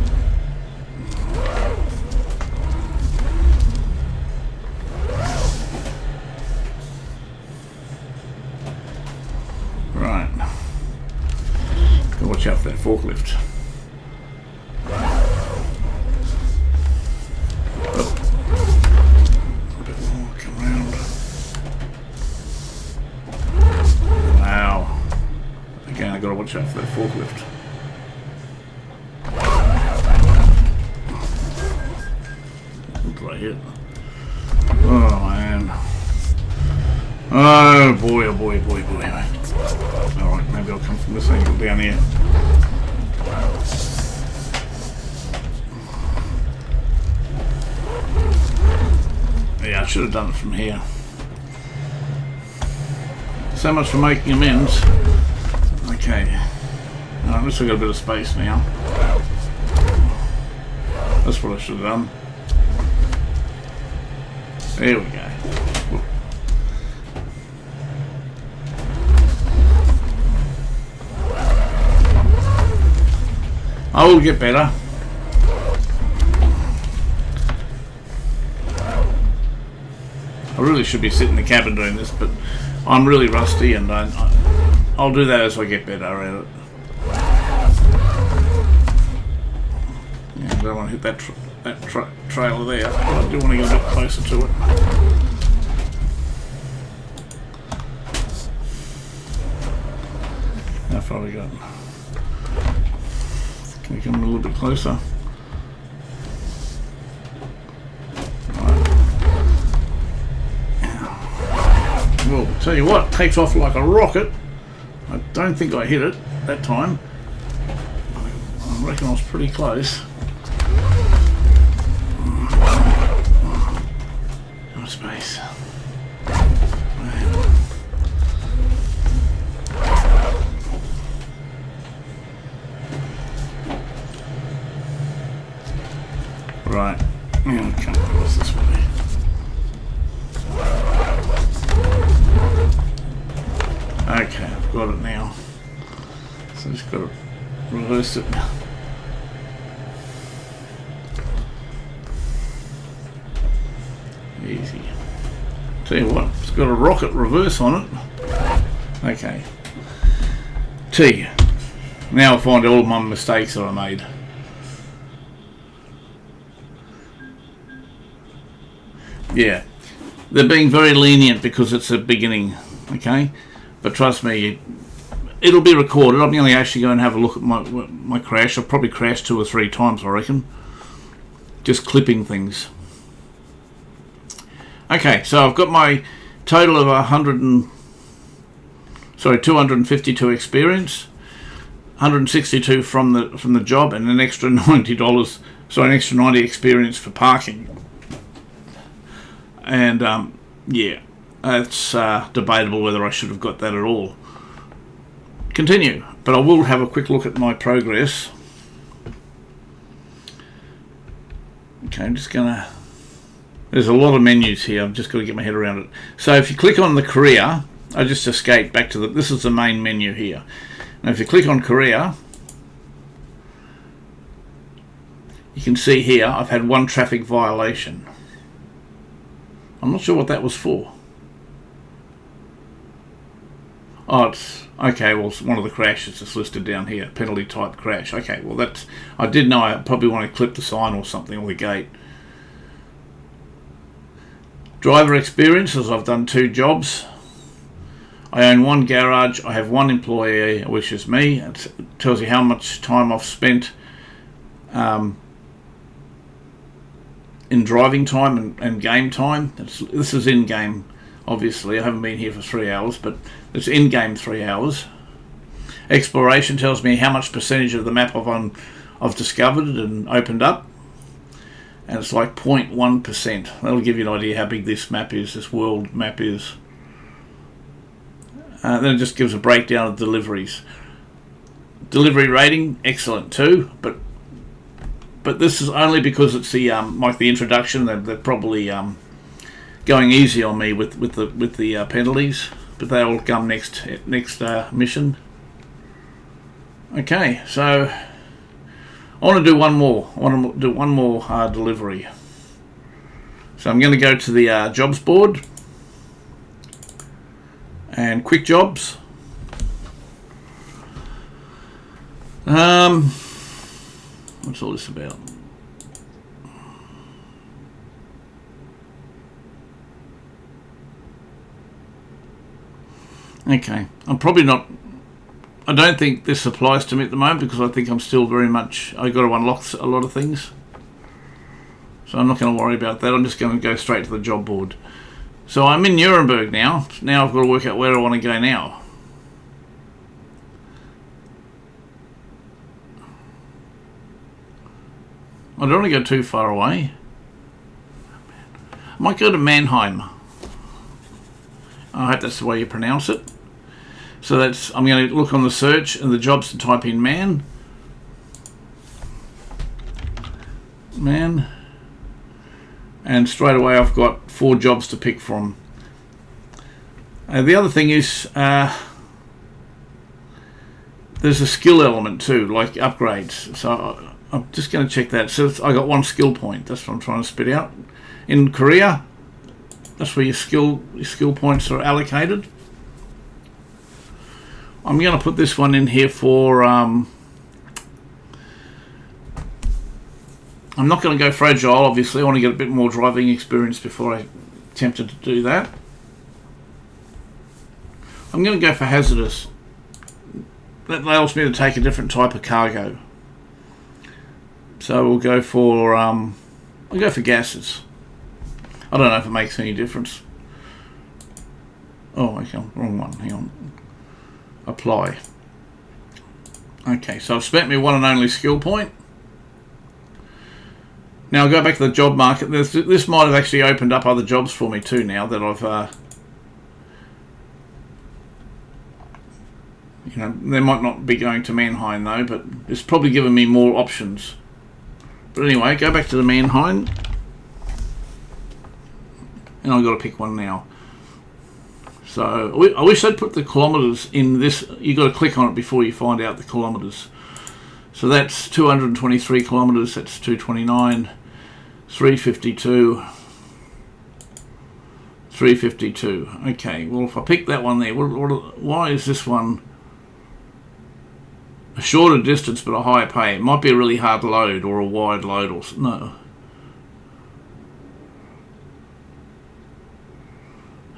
Right. Gotta watch out for that forklift. Watch out for that forklift. What did I hit? Oh man. Oh boy, oh boy, boy, boy. Alright, maybe I'll come from this angle down here. Yeah, I should have done it from here. So much for making amends. Okay, at least I've got a bit of space now. That's what I should have done. There we go. I will get better. I really should be sitting in the cabin doing this, but I'm really rusty and I'll do that as I get better at it. Yeah, I don't want to hit that trailer there. I do want to get a bit closer to it. How far have we got? Can we come a little bit closer? Well, tell you what, takes off like a rocket. I don't think I hit it that time. I reckon I was pretty close. No space. got it now. So just got to reverse it. Easy. Tell you what, it's got a rocket reverse on it. Okay. T. Now I find all my mistakes that I made. Yeah. They're being very lenient because it's a beginning, okay? But trust me, it'll be recorded. I'm going to actually go and have a look at my crash. I've probably crashed 2 or 3 times, I reckon. Just clipping things. Okay, so I've got my total of 252 experience, 162 from the job, and an extra $90. So an extra 90 experience for parking. And yeah, it's debatable whether I should have got that at all. Continue, but I will have a quick look at my progress. Okay, I'm just gonna. There's a lot of menus here. I've just got to get my head around it. So if you click on the career, I just escaped back to this is the main menu here. Now if you click on career, you can see here I've had 1 traffic violation. I'm not sure what that was for. Oh, it's okay. Well, it's one of the crashes that's listed down here. Penalty type crash. Okay, well that's. I did know I probably want to clip the sign or something or the gate. Driver experiences. I've done 2 jobs. I own 1 garage. I have 1 employee, which is me. It tells you how much time I've spent in driving time and game time. This is in game, obviously. I haven't been here for 3 hours, but it's in game 3 hours. Exploration tells me how much percentage of the map I've discovered and opened up, and it's like 0.1%. That'll give you an idea how big this map is, this world map is. Then it just gives a breakdown of deliveries. Delivery rating, excellent too, but this is only because it's the like the introduction. They're probably going easy on me with the penalties, but they'll come next mission. Okay, so I want to do one more. I want to do one more delivery. So I'm going to go to the jobs board and quick jobs. What's all this about? Okay, I'm probably not. I don't think this applies to me at the moment because I think I'm still very much. I got to unlock a lot of things, so I'm not going to worry about that. I'm just going to go straight to the job board. So I'm in Nuremberg now. Now I've got to work out where I want to go now. I don't want to go too far away. I might go to Mannheim. I hope that's the way you pronounce it. So I'm going to look on the search and the jobs to type in man. And straight away I've got 4 jobs to pick from. The other thing is there's a skill element too, like upgrades. So I'm just going to check that. So I got 1 skill point. That's what I'm trying to spit out. In Korea, that's where your skill points are allocated. I'm going to put this one in here for. I'm not going to go fragile. Obviously, I want to get a bit more driving experience before I attempted to do that. I'm going to go for hazardous. That allows me to take a different type of cargo. So we'll go for I'll go for gases. I don't know if it makes any difference. Oh, okay, wrong one. Hang on. Apply. Okay, so I've spent my 1 and only skill point. Now I'll go back to the job market. This might have actually opened up other jobs for me too. Now that I've, they might not be going to Mannheim though, but it's probably given me more options. But anyway, go back to the Mannheim. And I've got to pick one now. So I wish they'd put the kilometres in this. You've got to click on it before you find out the kilometres. So that's 223 kilometres, that's 229, 352, 352. Okay, well if I pick that one there, why is this one a shorter distance but a higher pay? It might be a really hard load or a wide load or no.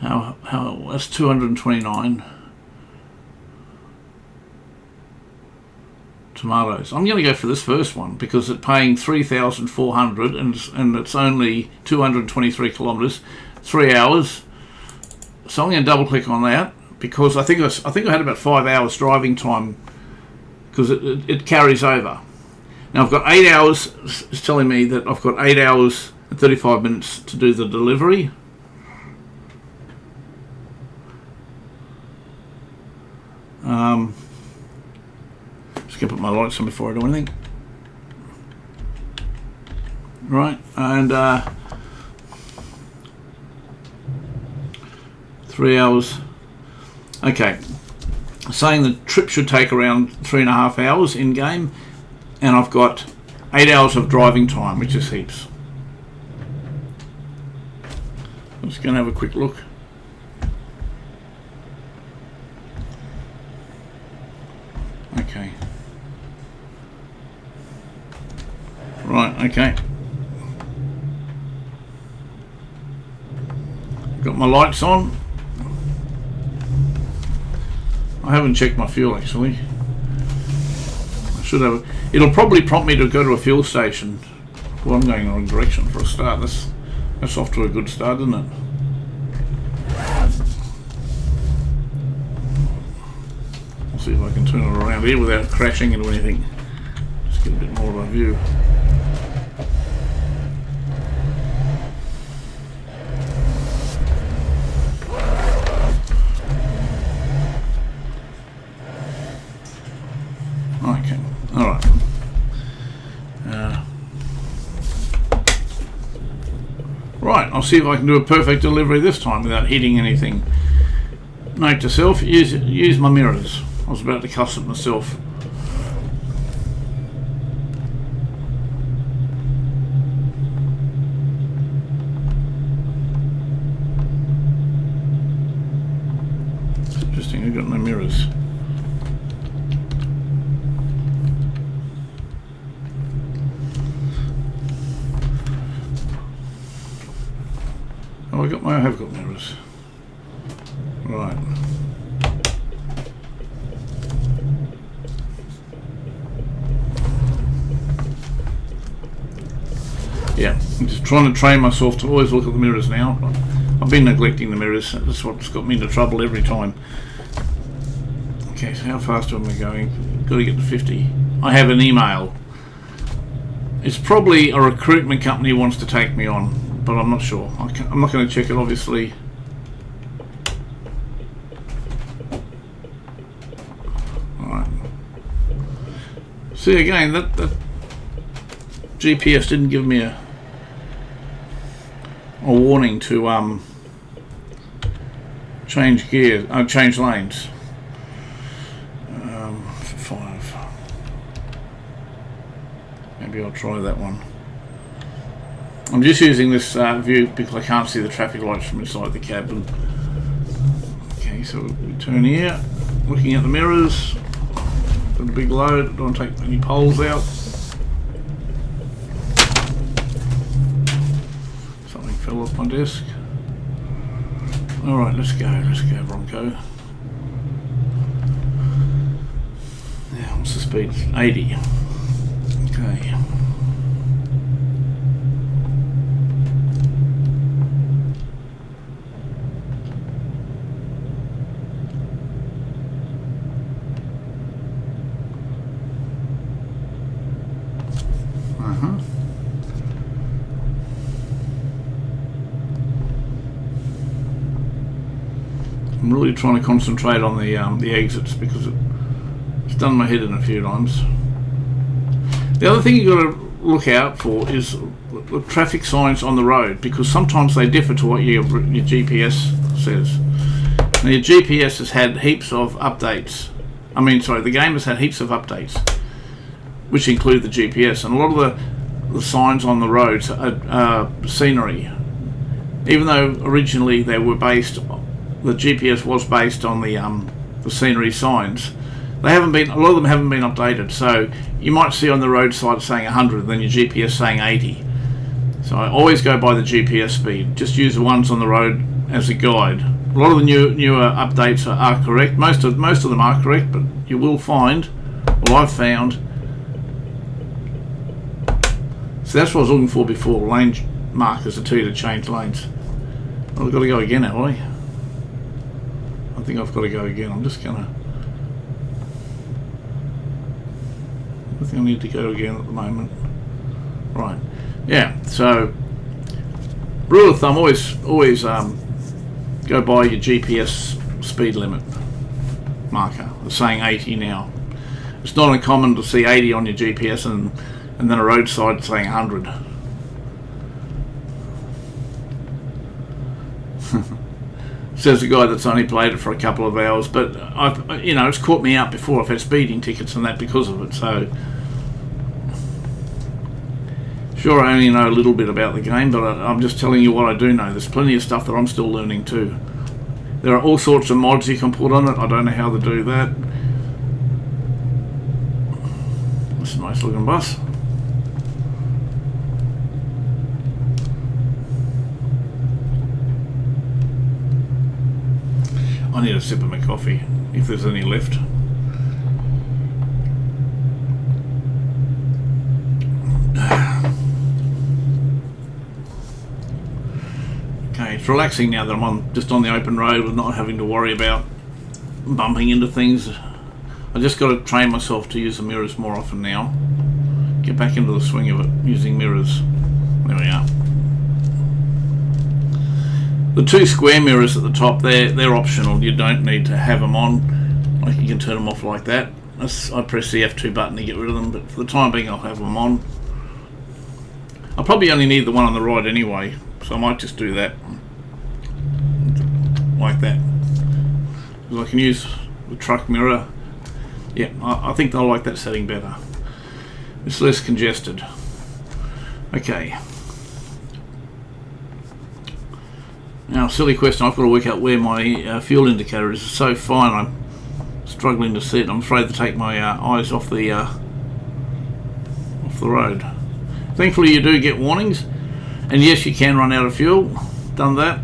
How that's 229 tomatoes. I'm going to go for this first one because it's paying 3,400 and it's only 223 kilometres, 3 hours. So I'm going to double click on that because I think I had about 5 hours driving time because it carries over. Now I've got 8 hours. It's telling me that I've got 8 hours and 35 minutes to do the delivery. Just going to put my lights on before I do anything. Right, and 3 hours. Okay, saying the trip should take around 3.5 hours in game, and I've got 8 hours of driving time, which is heaps. I'm just going to have a quick look. Okay. Right, okay. Got my lights on. I haven't checked my fuel actually. I should have. It'll probably prompt me to go to a fuel station. Well, I'm going in the wrong direction for a start. That's off to a good start, isn't it? I'll see if I can turn it around here without crashing into anything. Just get a bit more of a view. Okay, alright. Right, I'll see if I can do a perfect delivery this time without hitting anything. Note to self, use my mirrors. I was about to cuss at myself. It's interesting, I've got no mirrors. Oh, I have got mirrors. Right. Yeah, I'm just trying to train myself to always look at the mirrors now. I've been neglecting the mirrors. That's what's got me into trouble every time. Okay, so how fast am I going? Got to get to 50. I have an email. It's probably a recruitment company who wants to take me on, but I'm not sure. I'm not going to check it, obviously. Alright. See, again, that GPS didn't give me a warning to change gears, change lanes. 5. Maybe I'll try that one. I'm just using this view because I can't see the traffic lights from inside the cabin. Okay, so we turn here, looking at the mirrors. Got a big load, don't take any poles out. Something fell off my desk. Alright, let's go Bronco. Now, what's the speed? 80. Okay. I'm really trying to concentrate on the exits because it's done my head in a few times. The other thing you've got to look out for is the traffic signs on the road because sometimes they differ to what your GPS says. Now your GPS has had heaps of updates. The game has had heaps of updates, which include the GPS, and a lot of the signs on the roads are scenery. Even though originally the GPS was based on the scenery signs, a lot of them haven't been updated. So you might see on the roadside saying 100, then your GPS saying 80. So I always go by the GPS speed. Just use the ones on the road as a guide. A lot of the newer updates are correct. Most of them are correct, but you will find, I've found. So that's what I was looking for before. Lane markers to tell you to change lanes. Well, I've got to go again, haven't I? I think I've got to go again. I think I need to go again at the moment. Right. Yeah. So, rule of thumb: always go by your GPS speed limit marker. It's saying 80 now. It's not uncommon to see 80 on your GPS and then a roadside saying 100. Says the guy that's only played it for a couple of hours, but it's caught me out before. I've had speeding tickets and that because of it. So, sure, I only know a little bit about the game, but I'm just telling you what I do know. There's plenty of stuff that I'm still learning too. There are all sorts of mods you can put on it. I don't know how to do that. That's a nice looking bus. I need a sip of my coffee, if there's any left. Okay, it's relaxing now that I'm just on the open road with not having to worry about bumping into things. I just got to train myself to use the mirrors more often now. Get back into the swing of it, using mirrors. There we are. The two square mirrors at the top, they're optional. You don't need to have them on. Like, you can turn them off like that. I press the F2 button to get rid of them, but for the time being I'll have them on. I probably only need the one on the right anyway, so I might just do that. Like that. Because I can use the truck mirror. Yeah, I think I like that setting better. It's less congested. Okay. Now, silly question, I've got to work out where my fuel indicator is. It's so fine, I'm struggling to see it. I'm afraid to take my eyes off the road. Thankfully, you do get warnings, and yes, you can run out of fuel. Done that.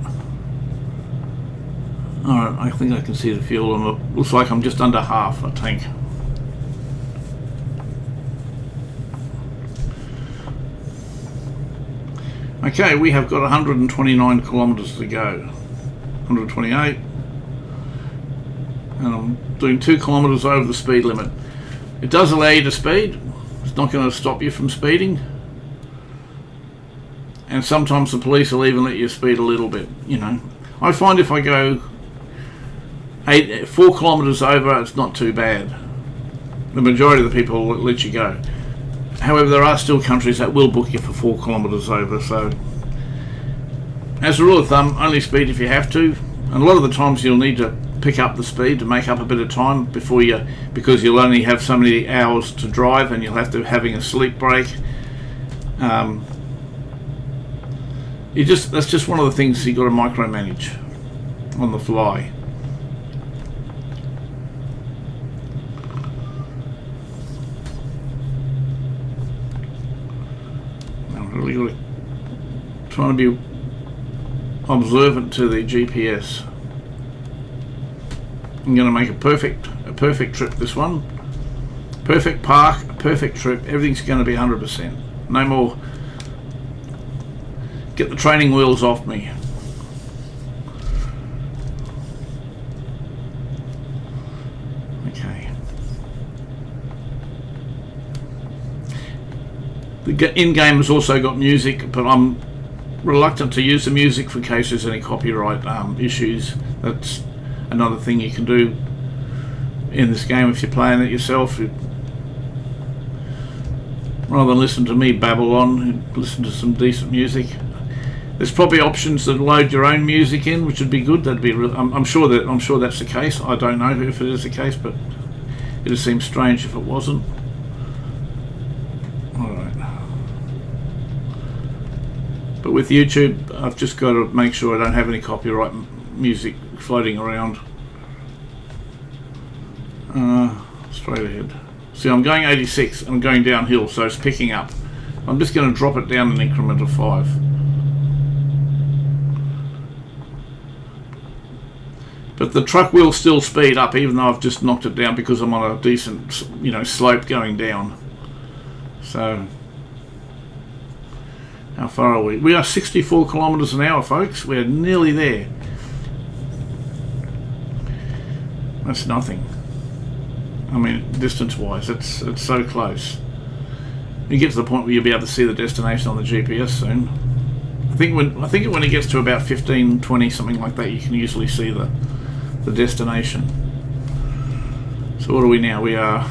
Alright, I think I can see the fuel, and it looks like I'm just under half a tank. Okay, we have got 129 kilometres to go. 128. And I'm doing 2 kilometres over the speed limit. It does allow you to speed. It's not going to stop you from speeding. And sometimes the police will even let you speed a little bit, I find if I go 4 kilometres over, it's not too bad. The majority of the people will let you go. However, there are still countries that will book you for 4 kilometres over, so as a rule of thumb, only speed if you have to, and a lot of the times you'll need to pick up the speed to make up a bit of time because you'll only have so many hours to drive and you'll have to having a sleep break. That's just one of the things you've got to micromanage on the fly. Really trying to be observant to the GPS. I'm going to make a perfect trip this one. Perfect park, perfect trip. Everything's going to be 100%. No more. Get the training wheels off me. Okay. The in-game has also got music, but I'm reluctant to use the music for case there's any copyright issues. That's another thing you can do in this game if you're playing it yourself. Rather than listen to me babble on, listen to some decent music. There's probably options that load your own music in, which would be good. That'd be. I'm sure that's the case. I don't know if it is the case, but it would seem strange if it wasn't. All right. But with YouTube, I've just got to make sure I don't have any copyright music floating around. Straight ahead. See, I'm going 86 and I'm going downhill, so it's picking up. I'm just going to drop it down an increment of 5. But the truck will still speed up, even though I've just knocked it down because I'm on a decent, slope going down. So, how far are we? We are 64 kilometres an hour, folks. We're nearly there. That's nothing. I mean, distance-wise, it's so close. You get to the point where you'll be able to see the destination on the GPS soon. I think when it gets to about 15, 20, something like that, you can usually see the destination. So what are we now? We are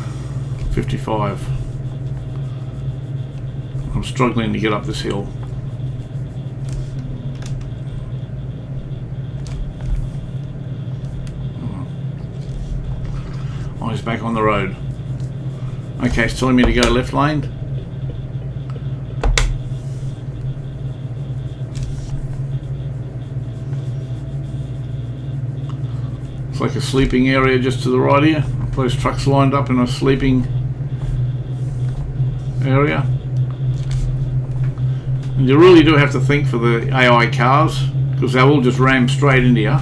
55. I'm struggling to get up this hill. Oh, he's back on the road. Okay, it's telling me to go left lane. It's like a sleeping area just to the right here. Those trucks lined up in a sleeping area. And you really do have to think for the AI cars, because they'll all just ram straight into you.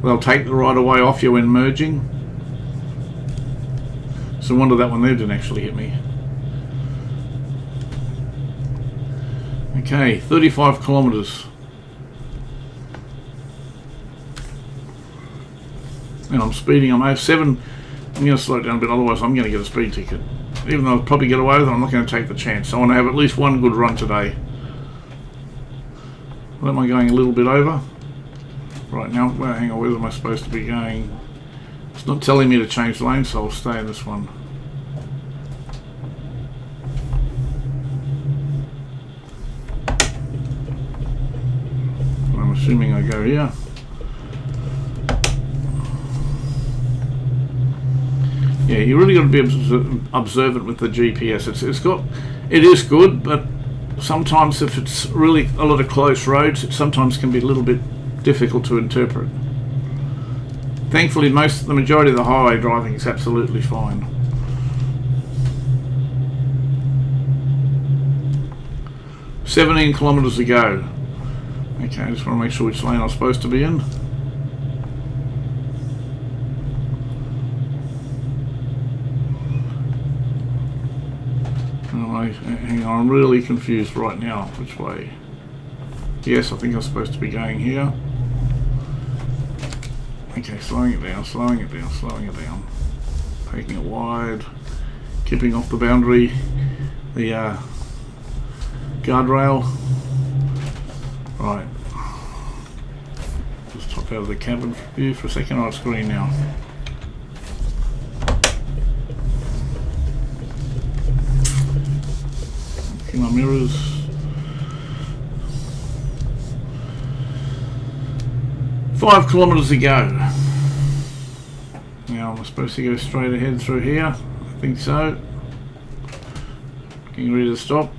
They'll take the right of way off you when merging. So no wonder that one there didn't actually hit me. Okay, 35 kilometres. And I'm speeding. I'm 07. I'm going to slow it down a bit, otherwise I'm going to get a speed ticket. Even though I'll probably get away with it, I'm not going to take the chance. I want to have at least one good run today. Well, am I going a little bit over? Right now, well, hang on, where am I supposed to be going? It's not telling me to change lanes, so I'll stay in this one. I'm assuming I go here. Yeah, you really got to be observant with the GPS. It is good, but sometimes if it's really a lot of close roads, it sometimes can be a little bit difficult to interpret. Thankfully, the majority of the highway driving is absolutely fine. "17 kilometres to go." Okay, I just want to make sure which lane I'm supposed to be in. Hang on, I'm really confused right now. Which way? Yes, I think I'm supposed to be going here. Okay, slowing it down, slowing it down, slowing it down. Taking it wide, keeping off the boundary, the guardrail. Right. Just top out of the cabin view for a second. Oh, it's green now. My mirrors. "5 kilometres to go." Now I'm supposed to go straight ahead through here. I think so. Getting ready to stop.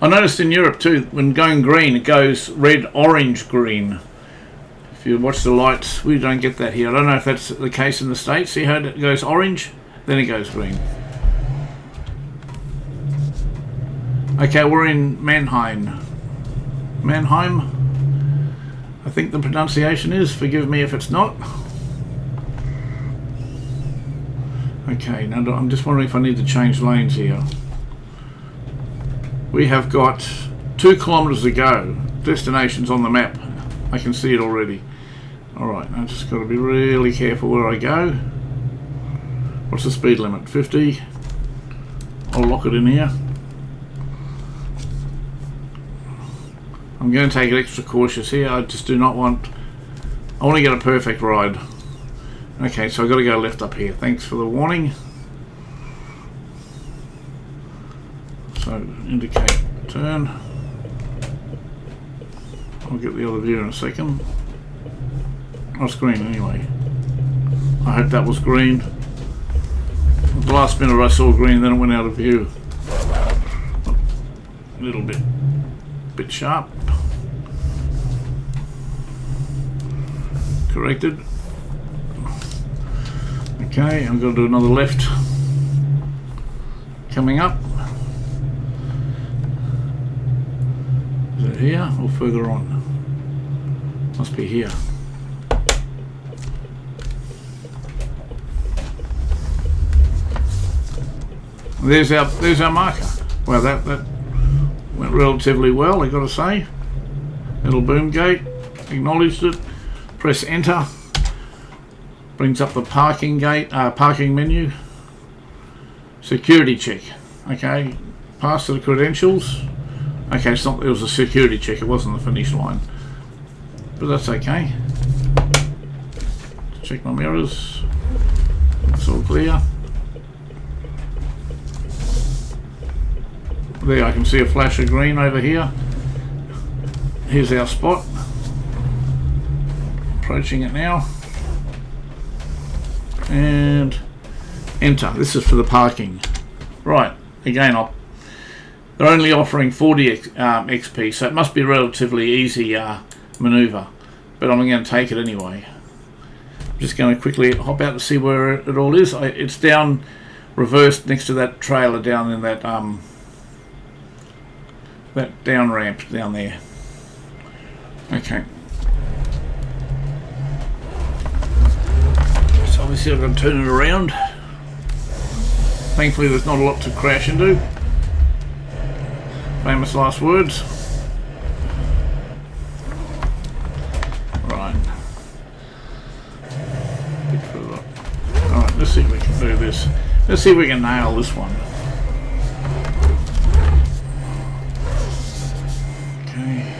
I noticed in Europe too, when going green, it goes red, orange, green. If you watch the lights, we don't get that here. I don't know if that's the case in the States. See how it goes orange, then it goes green. Okay, we're in Mannheim. Mannheim, I think the pronunciation is. Forgive me if it's not. Okay, now I'm just wondering if I need to change lanes here. We have got 2 kilometres to go. Destination's on the map. I can see it already. Alright, I've just got to be really careful where I go. What's the speed limit? 50. I'll lock it in here. I'm going to take it extra cautious here. I just do not want... I want to get a perfect ride. Okay, so I've got to go left up here. Thanks for the warning. So, indicate turn. I'll get the other view in a second. Oh, it's green anyway. I hope that was green. The last minute I saw green, then it went out of view. A little bit sharp. Corrected. Okay, I'm going to do another left. Coming up. Is it here or further on? Must be here. There's our marker. Well, that went relatively well, I got to say. Little boom gate, acknowledged it. Press enter. Brings up the parking gate, parking menu. Security check. Okay, pass the credentials. Okay, it was a security check. It wasn't the finish line, but that's okay. Check my mirrors. It's all clear. There, I can see a flash of green over here. Here's our spot. Approaching it now. And enter. This is for the parking. Right, again, they're only offering 40 XP, so it must be a relatively easy manoeuvre. But I'm going to take it anyway. I'm just going to quickly hop out to see where it all is. It's down, reversed next to that trailer down in that that down ramp down there. Okay. So obviously I'm going to turn it around. Thankfully there's not a lot to crash into. Famous last words. Right. Bit further. Alright, let's see if we can do this. Let's see if we can nail this one. Okay.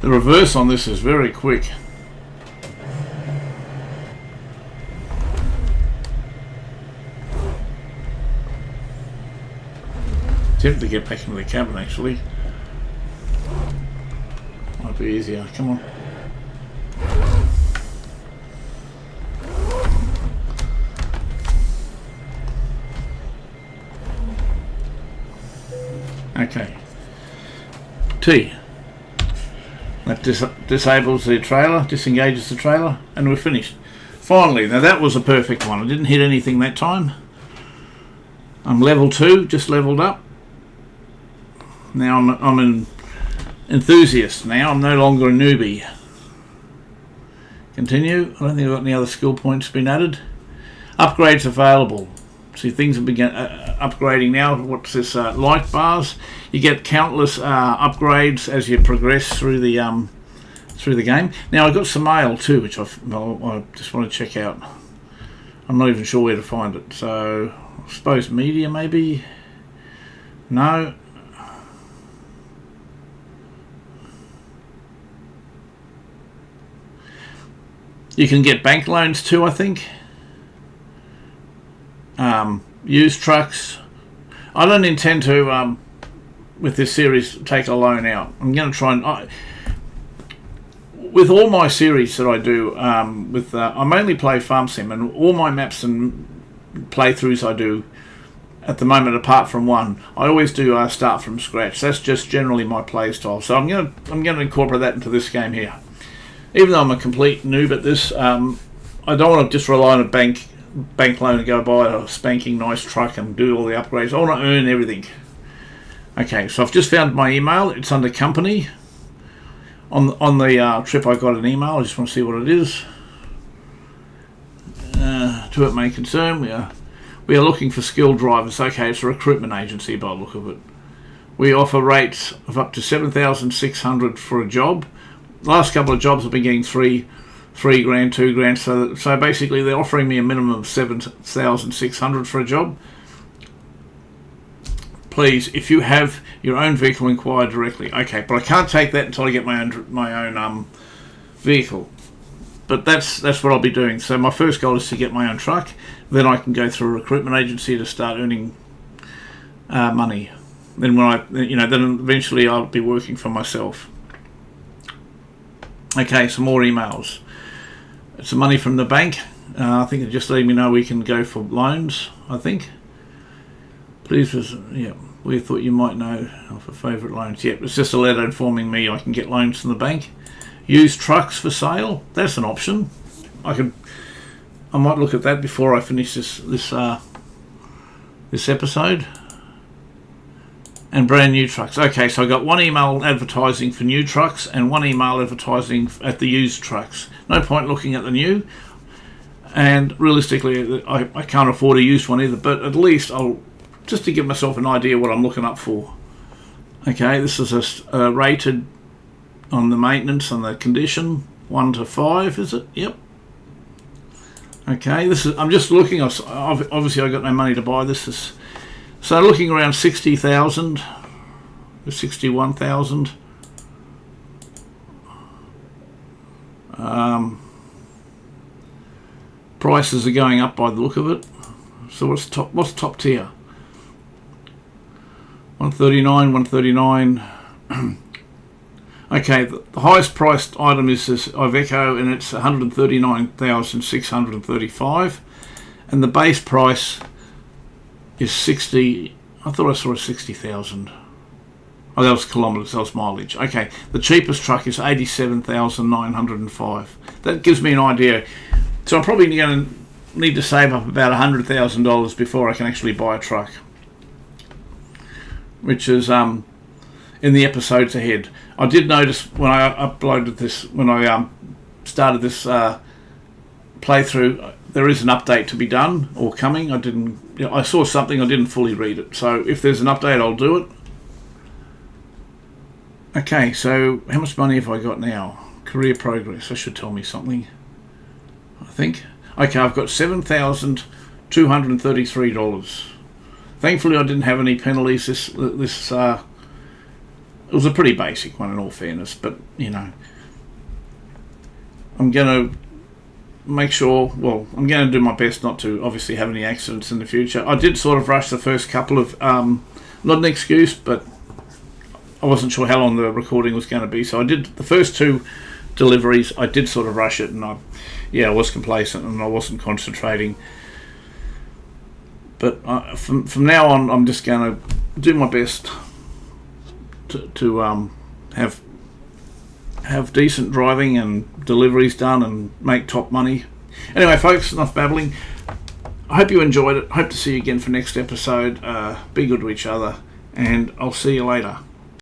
The reverse on this is very quick. Tempted to get back into the cabin actually. Might be easier. Come on. Okay. T. That disables the trailer, disengages the trailer, and we're finished. Finally, now that was a perfect one. I didn't hit anything that time. I'm level 2, just leveled up. Now I'm an enthusiast. Now I'm no longer a newbie. Continue. I don't think I've got any other skill points been added. Upgrades available. See, things have begun upgrading now. What's this? Light bars. You get countless upgrades as you progress through the game. Now I got some mail too, which I just want to check out. I'm not even sure where to find it. So I suppose media maybe. No. You can get bank loans too, I think. Used trucks. I don't intend to, with this series, take a loan out. I'm going to try and... with all my series that I do, I mainly play Farm Sim, and all my maps and playthroughs I do, at the moment, apart from one, I always do start from scratch. That's just generally my play style. So I'm going to incorporate that into this game here. Even though I'm a complete noob at this, I don't want to just rely on a bank loan to go buy a spanking nice truck and do all the upgrades. I want to earn everything. Okay, so I've just found my email. It's under company. On the trip I got an email. I just want to see what it is. To it may concern, we are looking for skilled drivers. Okay, it's a recruitment agency by the look of it. We offer rates of up to $7,600 for a job. The last couple of jobs I've been getting $3 grand, $2 grand. So basically they're offering me a minimum of $7,600 for a job. Please, if you have your own vehicle, inquire directly. Okay, but I can't take that until I get my own vehicle. But that's what I'll be doing. So my first goal is to get my own truck. Then I can go through a recruitment agency to start earning money. Then then eventually I'll be working for myself. Okay, some more emails. Some money from the bank. I think they're just letting me know we can go for loans. I think. Please, we thought you might know of a favourite loans. Yep, it's just a letter informing me I can get loans from the bank. Used trucks for sale. That's an option. I might look at that before I finish this episode. And brand new trucks. Okay, so I got one email advertising for new trucks and one email advertising at the used trucks. No point looking at the new. And realistically, I can't afford a used one either. But at least just to give myself an idea what I'm looking up for. Okay, this is a rated on the maintenance and the condition 1 to 5, is it? Yep. Okay, I'm just looking. Obviously, I got no money to buy this. So looking around 60,000, 61,000. Prices are going up by the look of it. So what's top tier? 139, 139. Okay, the highest priced item is this Iveco, and it's 139,635, and the base price is 60. I thought I saw a 60,000. Oh, that was kilometres. That was mileage. Okay, the cheapest truck is 87,905. That gives me an idea. So I'm probably going to need to save up about $100,000 before I can actually buy a truck, which is in the episodes ahead. I did notice when I uploaded this, when I started this playthrough, there is an update to be done or coming. I saw something, I didn't fully read it. So if there's an update, I'll do it. Okay, so how much money have I got now? Career progress, that should tell me something, I think. Okay, I've got $7,233. Thankfully, I didn't have any penalties. It was a pretty basic one in all fairness, but I'm going to make sure, I'm going to do my best not to obviously have any accidents in the future. I did sort of rush the first couple of, not an excuse, but I wasn't sure how long the recording was going to be, so I did the first 2 deliveries, I did sort of rush it, and I was complacent and I wasn't concentrating. But from now on, I'm just going to do my best to have decent driving and deliveries done and make top money. Anyway, folks, enough babbling. I hope you enjoyed it. Hope to see you again for next episode. Be good to each other, and I'll see you later.